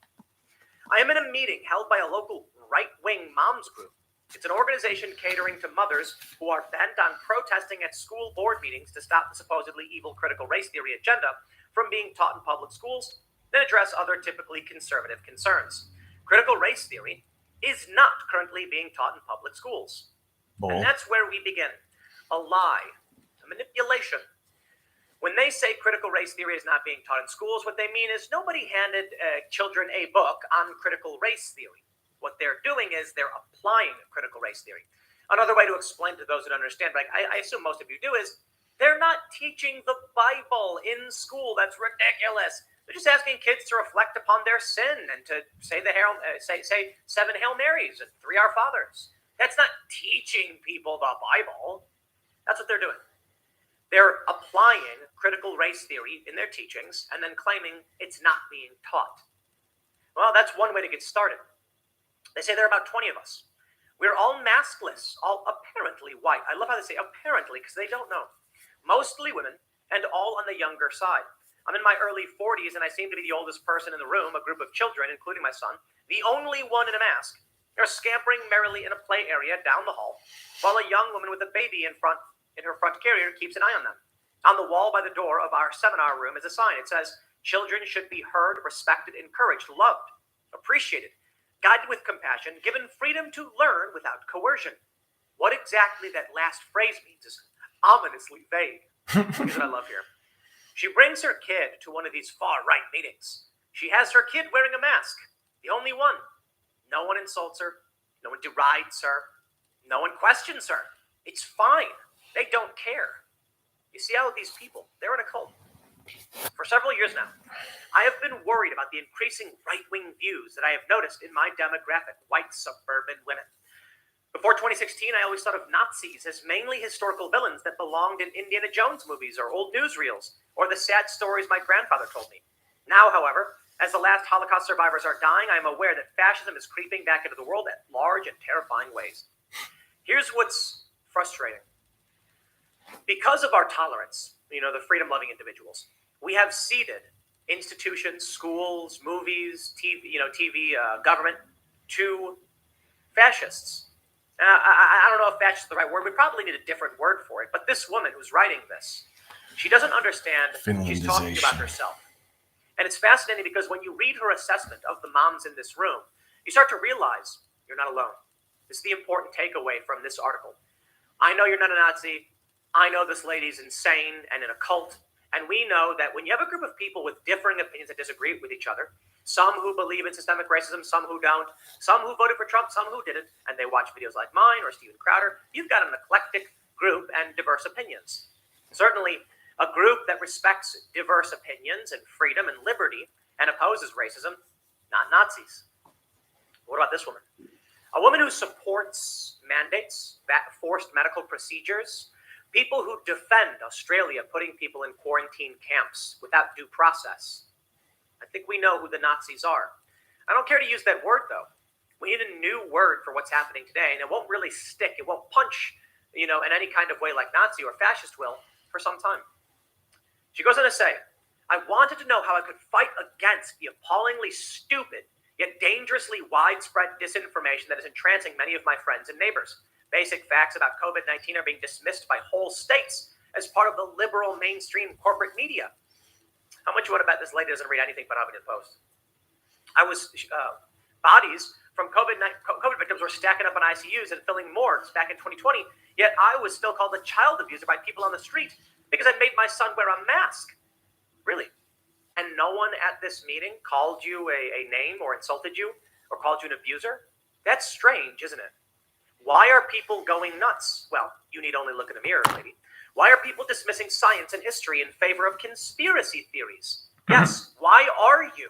I am in a meeting held by a local right-wing moms group. It's an organization catering to mothers who are bent on protesting at school board meetings to stop the supposedly evil critical race theory agenda from being taught in public schools and address other typically conservative concerns. Critical race theory is not currently being taught in public schools. And that's where we begin. A lie, a manipulation. When they say critical race theory is not being taught in schools, what they mean is nobody handed children a book on critical race theory. What they're doing is they're applying critical race theory. Another way to explain to those who don't understand, but I assume most of you do, is they're not teaching the Bible in school. That's ridiculous. They're just asking kids to reflect upon their sin and to say say 7 Hail Marys and 3 Our Fathers. That's not teaching people the Bible. That's what they're doing. They're applying critical race theory in their teachings and then claiming it's not being taught. Well, that's one way to get started. They say there are about 20 of us. We're all maskless, all apparently white. I love how they say apparently because they don't know. Mostly women and all on the younger side. I'm in my early 40s and I seem to be the oldest person in the room, a group of children, including my son, the only one in a mask. They're scampering merrily in a play area down the hall, while a young woman with a baby in her front carrier keeps an eye on them. On the wall by the door of our seminar room is a sign. It says, "Children should be heard, respected, encouraged, loved, appreciated, guided with compassion, given freedom to learn without coercion." What exactly that last phrase means is ominously vague. Here's what I love here. She brings her kid to one of these far-right meetings. She has her kid wearing a mask, the only one. No one insults her. No one derides her. No one questions her. It's fine. They don't care. You see all of these people, they're in a cult. For several years now, I have been worried about the increasing right-wing views that I have noticed in my demographic, white suburban women. Before 2016, I always thought of Nazis as mainly historical villains that belonged in Indiana Jones movies or old newsreels, or the sad stories my grandfather told me. Now, however, as the last Holocaust survivors are dying, I am aware that fascism is creeping back into the world at large and terrifying ways. Here's what's frustrating. Because of our tolerance, the freedom-loving individuals, we have ceded institutions, schools, movies, TV, government to fascists. I don't know if fascist is the right word. We probably need a different word for it. But this woman who's writing this, she doesn't understand she's talking about herself. And it's fascinating because when you read her assessment of the moms in this room, you start to realize you're not alone. This is the important takeaway from this article. I know you're not a Nazi. I know this lady's insane and in a cult, and we know that when you have a group of people with differing opinions that disagree with each other, some who believe in systemic racism, some who don't, some who voted for Trump, some who didn't, and they watch videos like mine or Steven Crowder, you've got an eclectic group and diverse opinions. Certainly, a group that respects diverse opinions and freedom and liberty and opposes racism, not Nazis. What about this woman? A woman who supports mandates, forced medical procedures, people who defend Australia putting people in quarantine camps without due process. I think we know who the Nazis are. I don't care to use that word, though. We need a new word for what's happening today, and it won't really stick. It won't punch, in any kind of way like Nazi or fascist will for some time. She goes on to say, I wanted to know how I could fight against the appallingly stupid, yet dangerously widespread disinformation that is entrancing many of my friends and neighbors. Basic facts about COVID-19 are being dismissed by whole states as part of the liberal mainstream corporate media. How much you want to bet this lady doesn't read anything but Huffington Post? Bodies from COVID victims were stacking up on ICUs and filling morgues back in 2020, yet I was still called a child abuser by people on the street because I made my son wear a mask. Really? And no one at this meeting called you a name or insulted you or called you an abuser? That's strange, isn't it? Why are people going nuts? Well, you need only look in the mirror, lady. Why are people dismissing science and history in favor of conspiracy theories? Yes, why are you?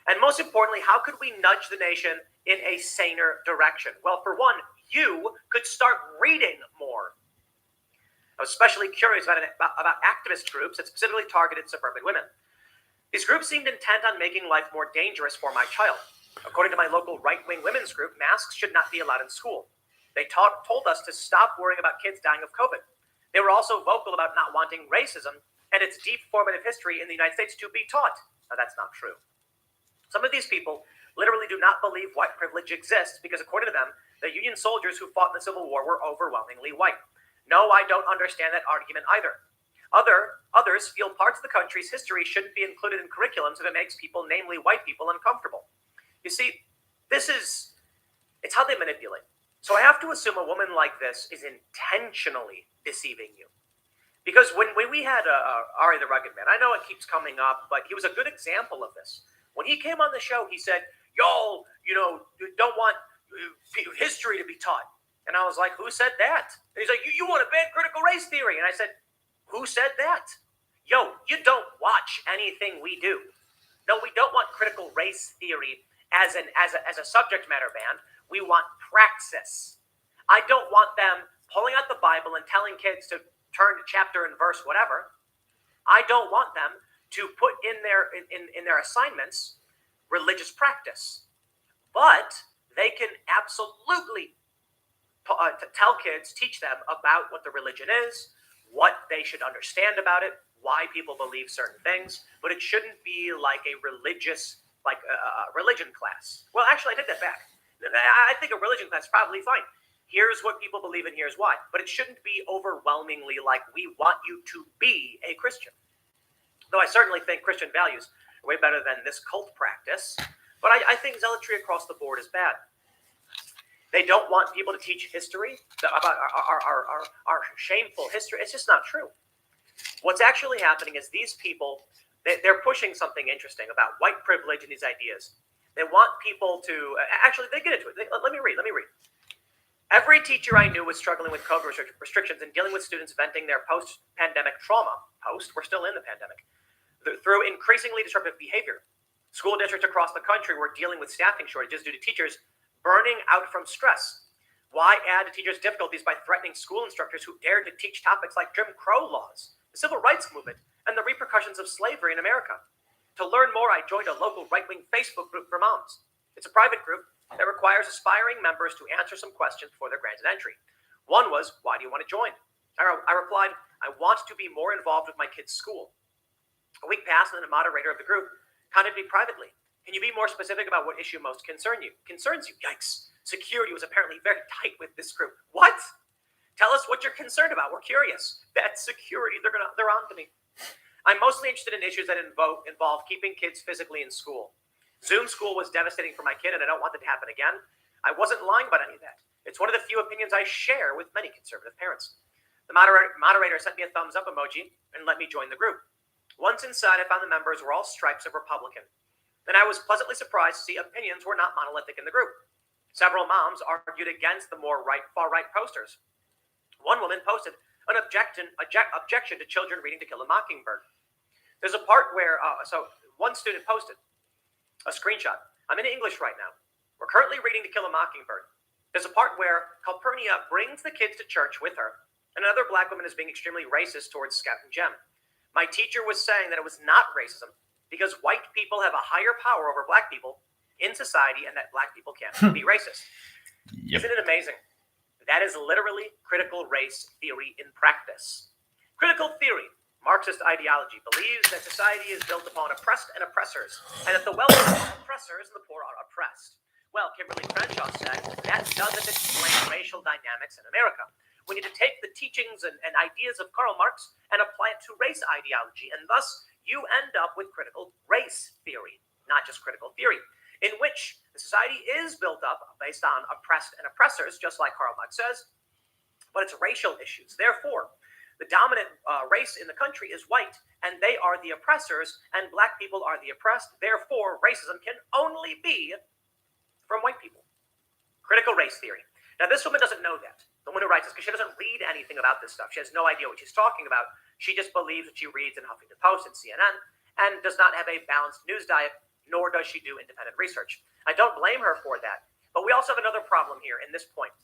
And most importantly, how could we nudge the nation in a saner direction? Well, for one, you could start reading more. I was especially curious about activist groups that specifically targeted suburban women. These groups seemed intent on making life more dangerous for my child. According to my local right-wing women's group, masks should not be allowed in school. They told us to stop worrying about kids dying of COVID. They were also vocal about not wanting racism and its deep formative history in the United States to be taught. Now, that's not true. Some of these people literally do not believe white privilege exists because, according to them, the Union soldiers who fought in the Civil War were overwhelmingly white. No, I don't understand that argument either. Others feel parts of the country's history shouldn't be included in curriculums if it makes people, namely white people, uncomfortable. You see, it's how they manipulate. So I have to assume a woman like this is intentionally deceiving you. Because when we had Ari the Rugged Man, I know it keeps coming up, but he was a good example of this. When he came on the show, he said, y'all, don't want history to be taught. And I was like, who said that? And he's like, you want to ban critical race theory. And I said, who said that? Yo, you don't watch anything we do. No, we don't want critical race theory as a subject matter band. We want praxis. I don't want them pulling out the Bible and telling kids to turn to chapter and verse, whatever. I don't want them to put in their assignments religious practice. But they can absolutely tell kids, teach them about what the religion is, what they should understand about it, why people believe certain things. But it shouldn't be like a religious, religion class. Well, actually, I take that back. I think a religion class is probably fine. Here's what people believe and here's why. But it shouldn't be overwhelmingly like we want you to be a Christian. Though I certainly think Christian values are way better than this cult practice. But I think zealotry across the board is bad. They don't want people to teach history about our shameful history. It's just not true. What's actually happening is these people, they're pushing something interesting about white privilege and these ideas. They want people to, actually, they get into it. Let me read. Every teacher I knew was struggling with COVID restrictions and dealing with students venting their post-pandemic trauma. We're still in the pandemic. Through increasingly disruptive behavior. School districts across the country were dealing with staffing shortages due to teachers burning out from stress. Why add to teachers' difficulties by threatening school instructors who dared to teach topics like Jim Crow laws, the civil rights movement, and the repercussions of slavery in America? To learn more, I joined a local right-wing Facebook group for moms. It's a private group that requires aspiring members to answer some questions before they're granted entry. One was, why do you want to join? I replied, I want to be more involved with my kids' school. A week passed, and then the moderator of the group contacted me privately. Can you be more specific about what issue most concerns you? Yikes. Security was apparently very tight with this group. What? Tell us what you're concerned about. We're curious. That's security. They're on to me. I'm mostly interested in issues that involve keeping kids physically in school. Zoom school was devastating for my kid, and I don't want that to happen again. I wasn't lying about any of that. It's one of the few opinions I share with many conservative parents. The moderator sent me a thumbs up emoji and let me join the group. Once inside, I found the members were all stripes of Republican. Then I was pleasantly surprised to see opinions were not monolithic in the group. Several moms argued against the more far-right posters. One woman posted an objection to children reading To Kill a Mockingbird. There's a part where, so one student posted a screenshot. I'm in English right now. We're currently reading To Kill a Mockingbird. There's a part where Calpurnia brings the kids to church with her, and another black woman is being extremely racist towards Scout and Jem. My teacher was saying that it was not racism because white people have a higher power over black people in society and that black people can't be racist. Yep. Isn't it amazing? That is literally critical race theory in practice. Critical theory, Marxist ideology, believes that society is built upon oppressed and oppressors, and that the wealthy are oppressors and the poor are oppressed. Well, Kimberly Crenshaw said that doesn't explain racial dynamics in America. We need to take the teachings and ideas of Karl Marx and apply it to race ideology, and thus you end up with critical race theory, not just critical theory, in which the society is built up based on oppressed and oppressors, just like Karl Marx says, but it's racial issues. Therefore, the dominant race in the country is white, and they are the oppressors, and black people are the oppressed. Therefore, racism can only be from white people. Critical race theory. Now, this woman doesn't know that. The one who writes this, because she doesn't read anything about this stuff. She has no idea what she's talking about. She just believes what she reads in Huffington Post and CNN, and does not have a balanced news diet, nor does she do independent research. I don't blame her for that. But we also have another problem here in this point.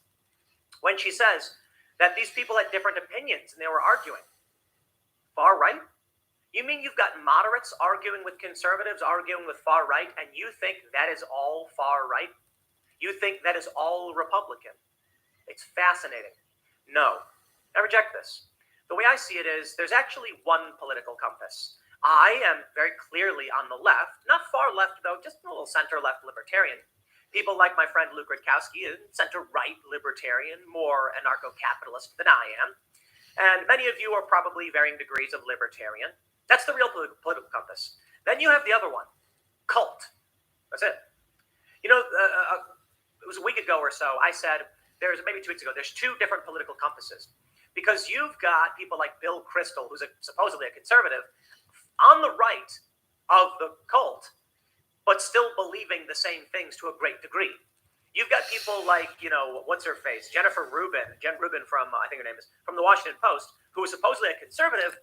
When she says that these people had different opinions and they were arguing. Far right? You mean you've got moderates arguing with conservatives, arguing with far right, and you think that is all far right? You think that is all Republican? It's fascinating. No, I reject this. The way I see it is there's actually one political compass. I am very clearly on the left, not far left though, just a little center-left libertarian. People like my friend Luke Rutkowski, center-right libertarian, more anarcho-capitalist than I am. And many of you are probably varying degrees of libertarian. That's the real political compass. Then you have the other one, cult. That's it. You know, it was a week ago or so, I said, maybe 2 weeks ago, there's two different political compasses. Because you've got people like Bill Kristol, who's supposedly a conservative, on the right of the cult, but still believing the same things to a great degree. You've got people like, what's her face? Jen Rubin from, I think her name is, from the Washington Post, who is supposedly a conservative,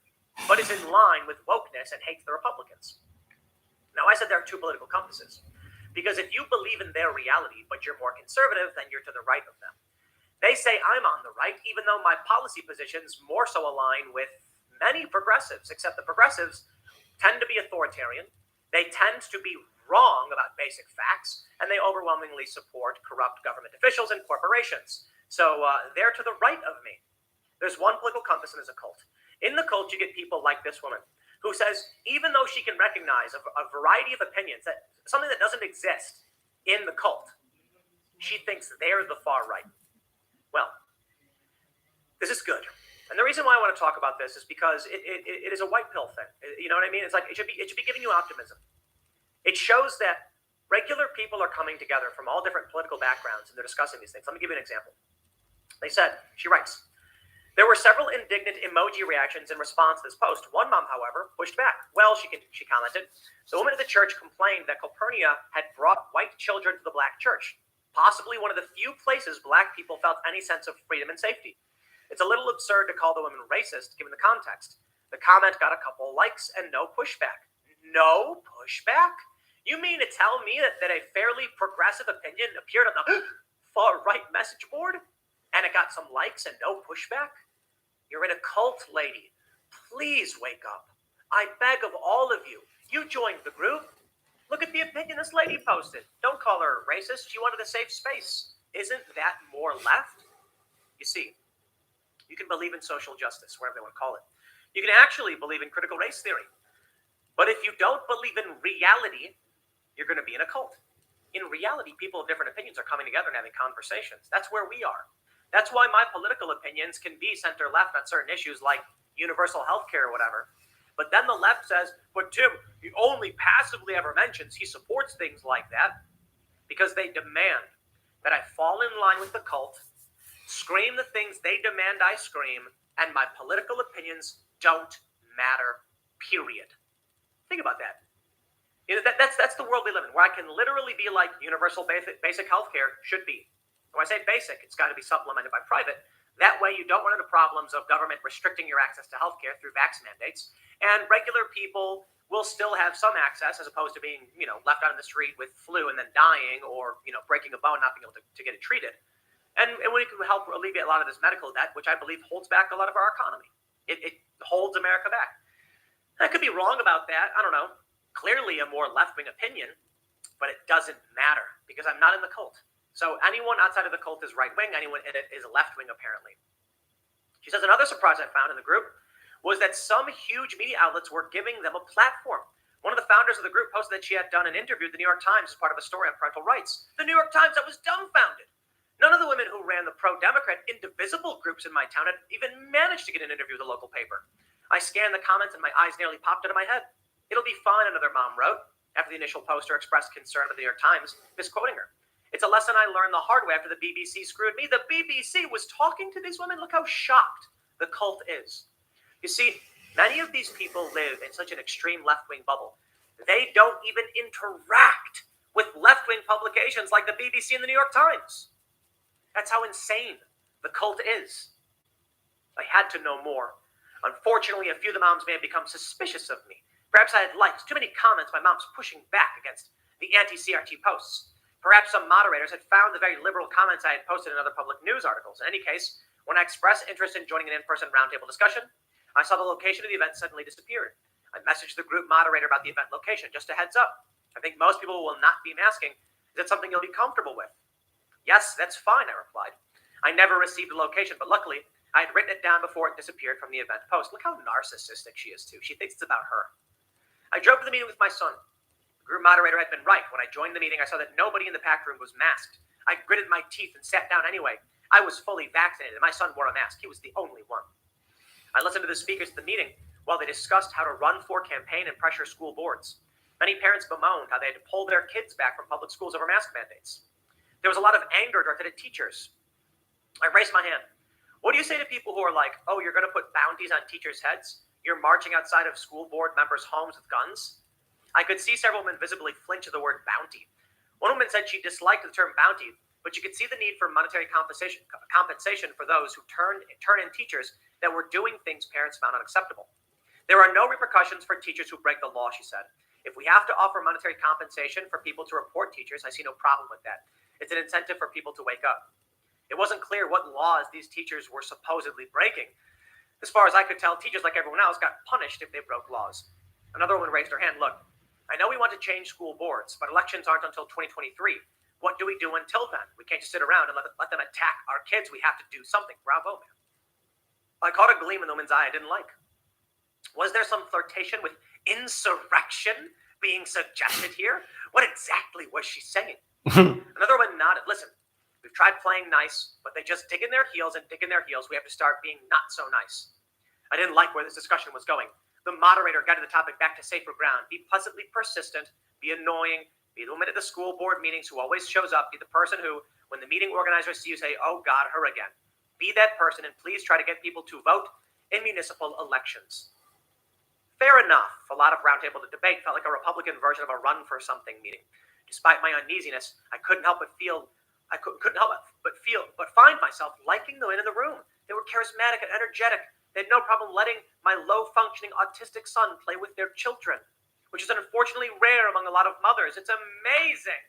but is in line with wokeness and hates the Republicans. Now, I said there are two political compasses. Because if you believe in their reality, but you're more conservative, then you're to the right of them. They say I'm on the right, even though my policy positions more so align with many progressives, except the progressives tend to be authoritarian. They tend to be wrong about basic facts, and they overwhelmingly support corrupt government officials and corporations. So they're to the right of me. There's one political compass, and there's a cult. In the cult, you get people like this woman, who says, even though she can recognize a variety of opinions, that something that doesn't exist in the cult, she thinks they're the far right. Well, this is good. And the reason why I want to talk about this is because it is a white pill thing. You know what I mean? It's like it should be giving you optimism. It shows that regular people are coming together from all different political backgrounds and they're discussing these things. Let me give you an example. She writes, there were several indignant emoji reactions in response to this post. One mom, however, pushed back. Well, she commented, the woman at the church complained that Calpurnia had brought white children to the black church, possibly one of the few places black people felt any sense of freedom and safety. It's a little absurd to call the woman racist, given the context. The comment got a couple likes and no pushback. No pushback? You mean to tell me that a fairly progressive opinion appeared on the far-right message board, and it got some likes and no pushback? You're in a cult, lady. Please wake up. I beg of all of you. You joined the group. Look at the opinion this lady posted. Don't call her racist. She wanted a safe space. Isn't that more left? You see, you can believe in social justice, whatever they want to call it. You can actually believe in critical race theory. But if you don't believe in reality, you're going to be in a cult. In reality, people of different opinions are coming together and having conversations. That's where we are. That's why my political opinions can be center-left on certain issues like universal health care or whatever. But then the left says, but Tim, he only passively ever mentions he supports things like that because they demand that I fall in line with the cult, scream the things they demand I scream, and my political opinions don't matter, period. Think about that. That's the world we live in, where I can literally be like universal basic healthcare should be. When I say basic, it's got to be supplemented by private. That way you don't run into problems of government restricting your access to healthcare through vax mandates, and regular people will still have some access as opposed to being, left out in the street with flu and then dying or, breaking a bone, not being able to get it treated. And we can help alleviate a lot of this medical debt, which I believe holds back a lot of our economy. It holds America back. I could be wrong about that. I don't know. Clearly a more left-wing opinion, but it doesn't matter because I'm not in the cult. So anyone outside of the cult is right-wing. Anyone in it is left-wing, apparently. She says another surprise I found in the group was that some huge media outlets were giving them a platform. One of the founders of the group posted that she had done an interview with the New York Times as part of a story on parental rights. The New York Times, I was dumbfounded. None of the women who ran the pro-Democrat indivisible groups in my town had even managed to get an interview with a local paper. I scanned the comments and my eyes nearly popped out of my head. It'll be fine, another mom wrote, after the initial poster expressed concern with the New York Times, misquoting her. It's a lesson I learned the hard way after the BBC screwed me. The BBC was talking to these women. Look how shocked the cult is. You see, many of these people live in such an extreme left-wing bubble. They don't even interact with left-wing publications like the BBC and the New York Times. That's how insane the cult is. I had to know more. Unfortunately, a few of the moms may have become suspicious of me. Perhaps I had liked too many comments my mom's pushing back against the anti-CRT posts. Perhaps some moderators had found the very liberal comments I had posted in other public news articles. In any case, when I expressed interest in joining an in-person roundtable discussion, I saw the location of the event suddenly disappeared. I messaged the group moderator about the event location, just a heads up. I think most people will not be asking, is it something you'll be comfortable with? Yes, that's fine, I replied. I never received a location, but luckily, I had written it down before it disappeared from the event post. Look how narcissistic she is, too. She thinks it's about her. I drove to the meeting with my son. The group moderator had been right. When I joined the meeting, I saw that nobody in the packed room was masked. I gritted my teeth and sat down anyway. I was fully vaccinated, and my son wore a mask. He was the only one. I listened to the speakers at the meeting while they discussed how to run for campaign and pressure school boards. Many parents bemoaned how they had to pull their kids back from public schools over mask mandates. There was a lot of anger directed at teachers. I raised my hand. What do you say to people who are like, oh, you're going to put bounties on teachers' heads? You're marching outside of school board members' homes with guns? I could see several women visibly flinch at the word bounty. One woman said she disliked the term bounty, but you could see the need for monetary compensation for those who turn in teachers that were doing things parents found unacceptable. There are no repercussions for teachers who break the law, she said. If we have to offer monetary compensation for people to report teachers, I see no problem with that. It's an incentive for people to wake up. It wasn't clear what laws these teachers were supposedly breaking. As far as I could tell, teachers, like everyone else, got punished if they broke laws. Another woman raised her hand. Look, I know we want to change school boards, but elections aren't until 2023. What do we do until then? We can't just sit around and let them attack our kids. We have to do something. Bravo, man. I caught a gleam in the woman's eye I didn't like. Was there some flirtation with insurrection being suggested here? What exactly was she saying? Another woman nodded. Listen, we've tried playing nice, but they just dig in their heels and dig in their heels. We have to start being not so nice. I didn't like where this discussion was going. The moderator guided the topic back to safer ground. Be pleasantly persistent, be annoying, be the woman at the school board meetings who always shows up, be the person who, when the meeting organizers see you, say, oh God, her again. Be that person and please try to get people to vote in municipal elections. Fair enough. A lot of roundtable debate felt like a Republican version of a run for something meeting. Despite my uneasiness, I couldn't help but find myself liking the women in the room. They were charismatic and energetic. They had no problem letting my low-functioning autistic son play with their children, which is unfortunately rare among a lot of mothers. It's amazing.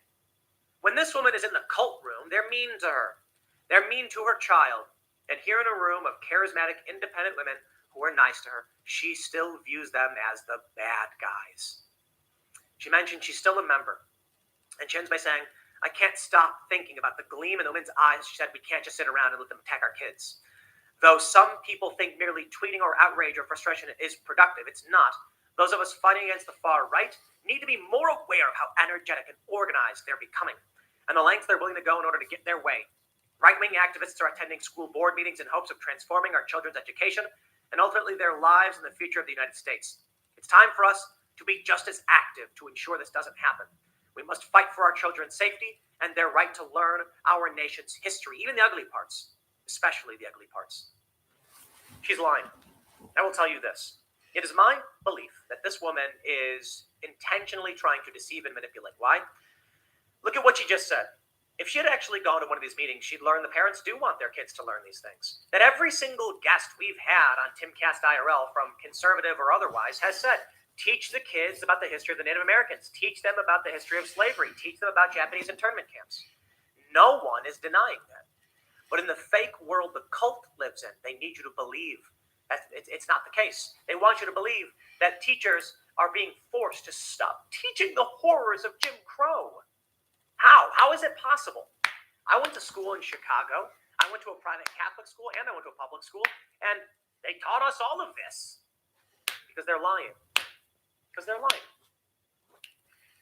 When this woman is in the cult room, they're mean to her. They're mean to her child. And here in a room of charismatic, independent women who are nice to her, she still views them as the bad guys. She mentioned she's still a member. And she ends by saying, I can't stop thinking about the gleam in the women's eyes. She said, we can't just sit around and let them attack our kids. Though some people think merely tweeting or outrage or frustration is productive, it's not. Those of us fighting against the far right need to be more aware of how energetic and organized they're becoming and the lengths they're willing to go in order to get their way. Right-wing activists are attending school board meetings in hopes of transforming our children's education and ultimately their lives and the future of the United States. It's time for us to be just as active to ensure this doesn't happen. We must fight for our children's safety and their right to learn our nation's history, even the ugly parts, especially the ugly parts. She's lying. I will tell you this. It is my belief that this woman is intentionally trying to deceive and manipulate. Why? Look at what she just said. If she had actually gone to one of these meetings, she'd learn the parents do want their kids to learn these things. That every single guest we've had on Timcast IRL, from conservative or otherwise, has said, teach the kids about the history of the Native Americans. Teach them about the history of slavery. Teach them about Japanese internment camps. No one is denying that. But in the fake world the cult lives in, they need you to believe that it's not the case. They want you to believe that teachers are being forced to stop teaching the horrors of Jim Crow. How? How is it possible? I went to school in Chicago. I went to a private Catholic school and I went to a public school, and they taught us all of this because they're lying. Because they're lying.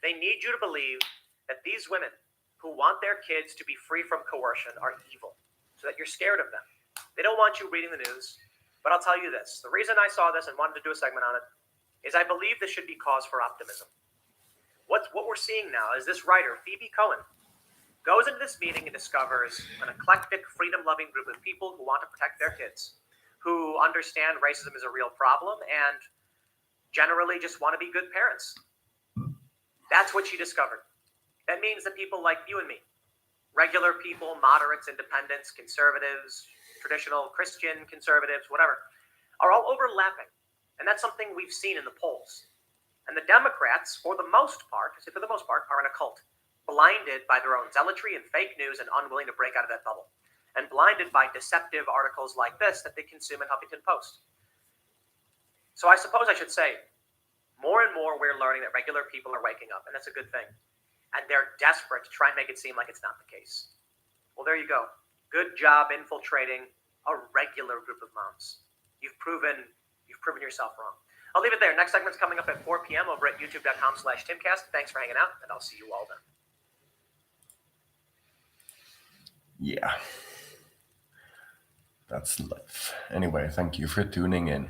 They need you to believe that these women who want their kids to be free from coercion are evil, so that you're scared of them. They don't want you reading the news, but I'll tell you this. The reason I saw this and wanted to do a segment on it is I believe this should be cause for optimism. What we're seeing now is this writer, Phoebe Cohen, goes into this meeting and discovers an eclectic, freedom-loving group of people who want to protect their kids, who understand racism is a real problem and generally just want to be good parents. That's what she discovered. That means that people like you and me, regular people, moderates, independents, conservatives, traditional Christian conservatives, whatever, are all overlapping. And that's something we've seen in the polls. And the Democrats, for the most part, are in a cult, blinded by their own zealotry and fake news and unwilling to break out of that bubble, and blinded by deceptive articles like this that they consume in Huffington Post. So I suppose I should say, more and more we're learning that regular people are waking up, and that's a good thing. And they're desperate to try and make it seem like it's not the case. Well, there you go. Good job infiltrating a regular group of moms. You've proven yourself wrong. I'll leave it there. Next segment's coming up at 4 p.m. over at youtube.com/Timcast. Thanks for hanging out, and I'll see you all then. Yeah. That's life. Anyway, thank you for tuning in.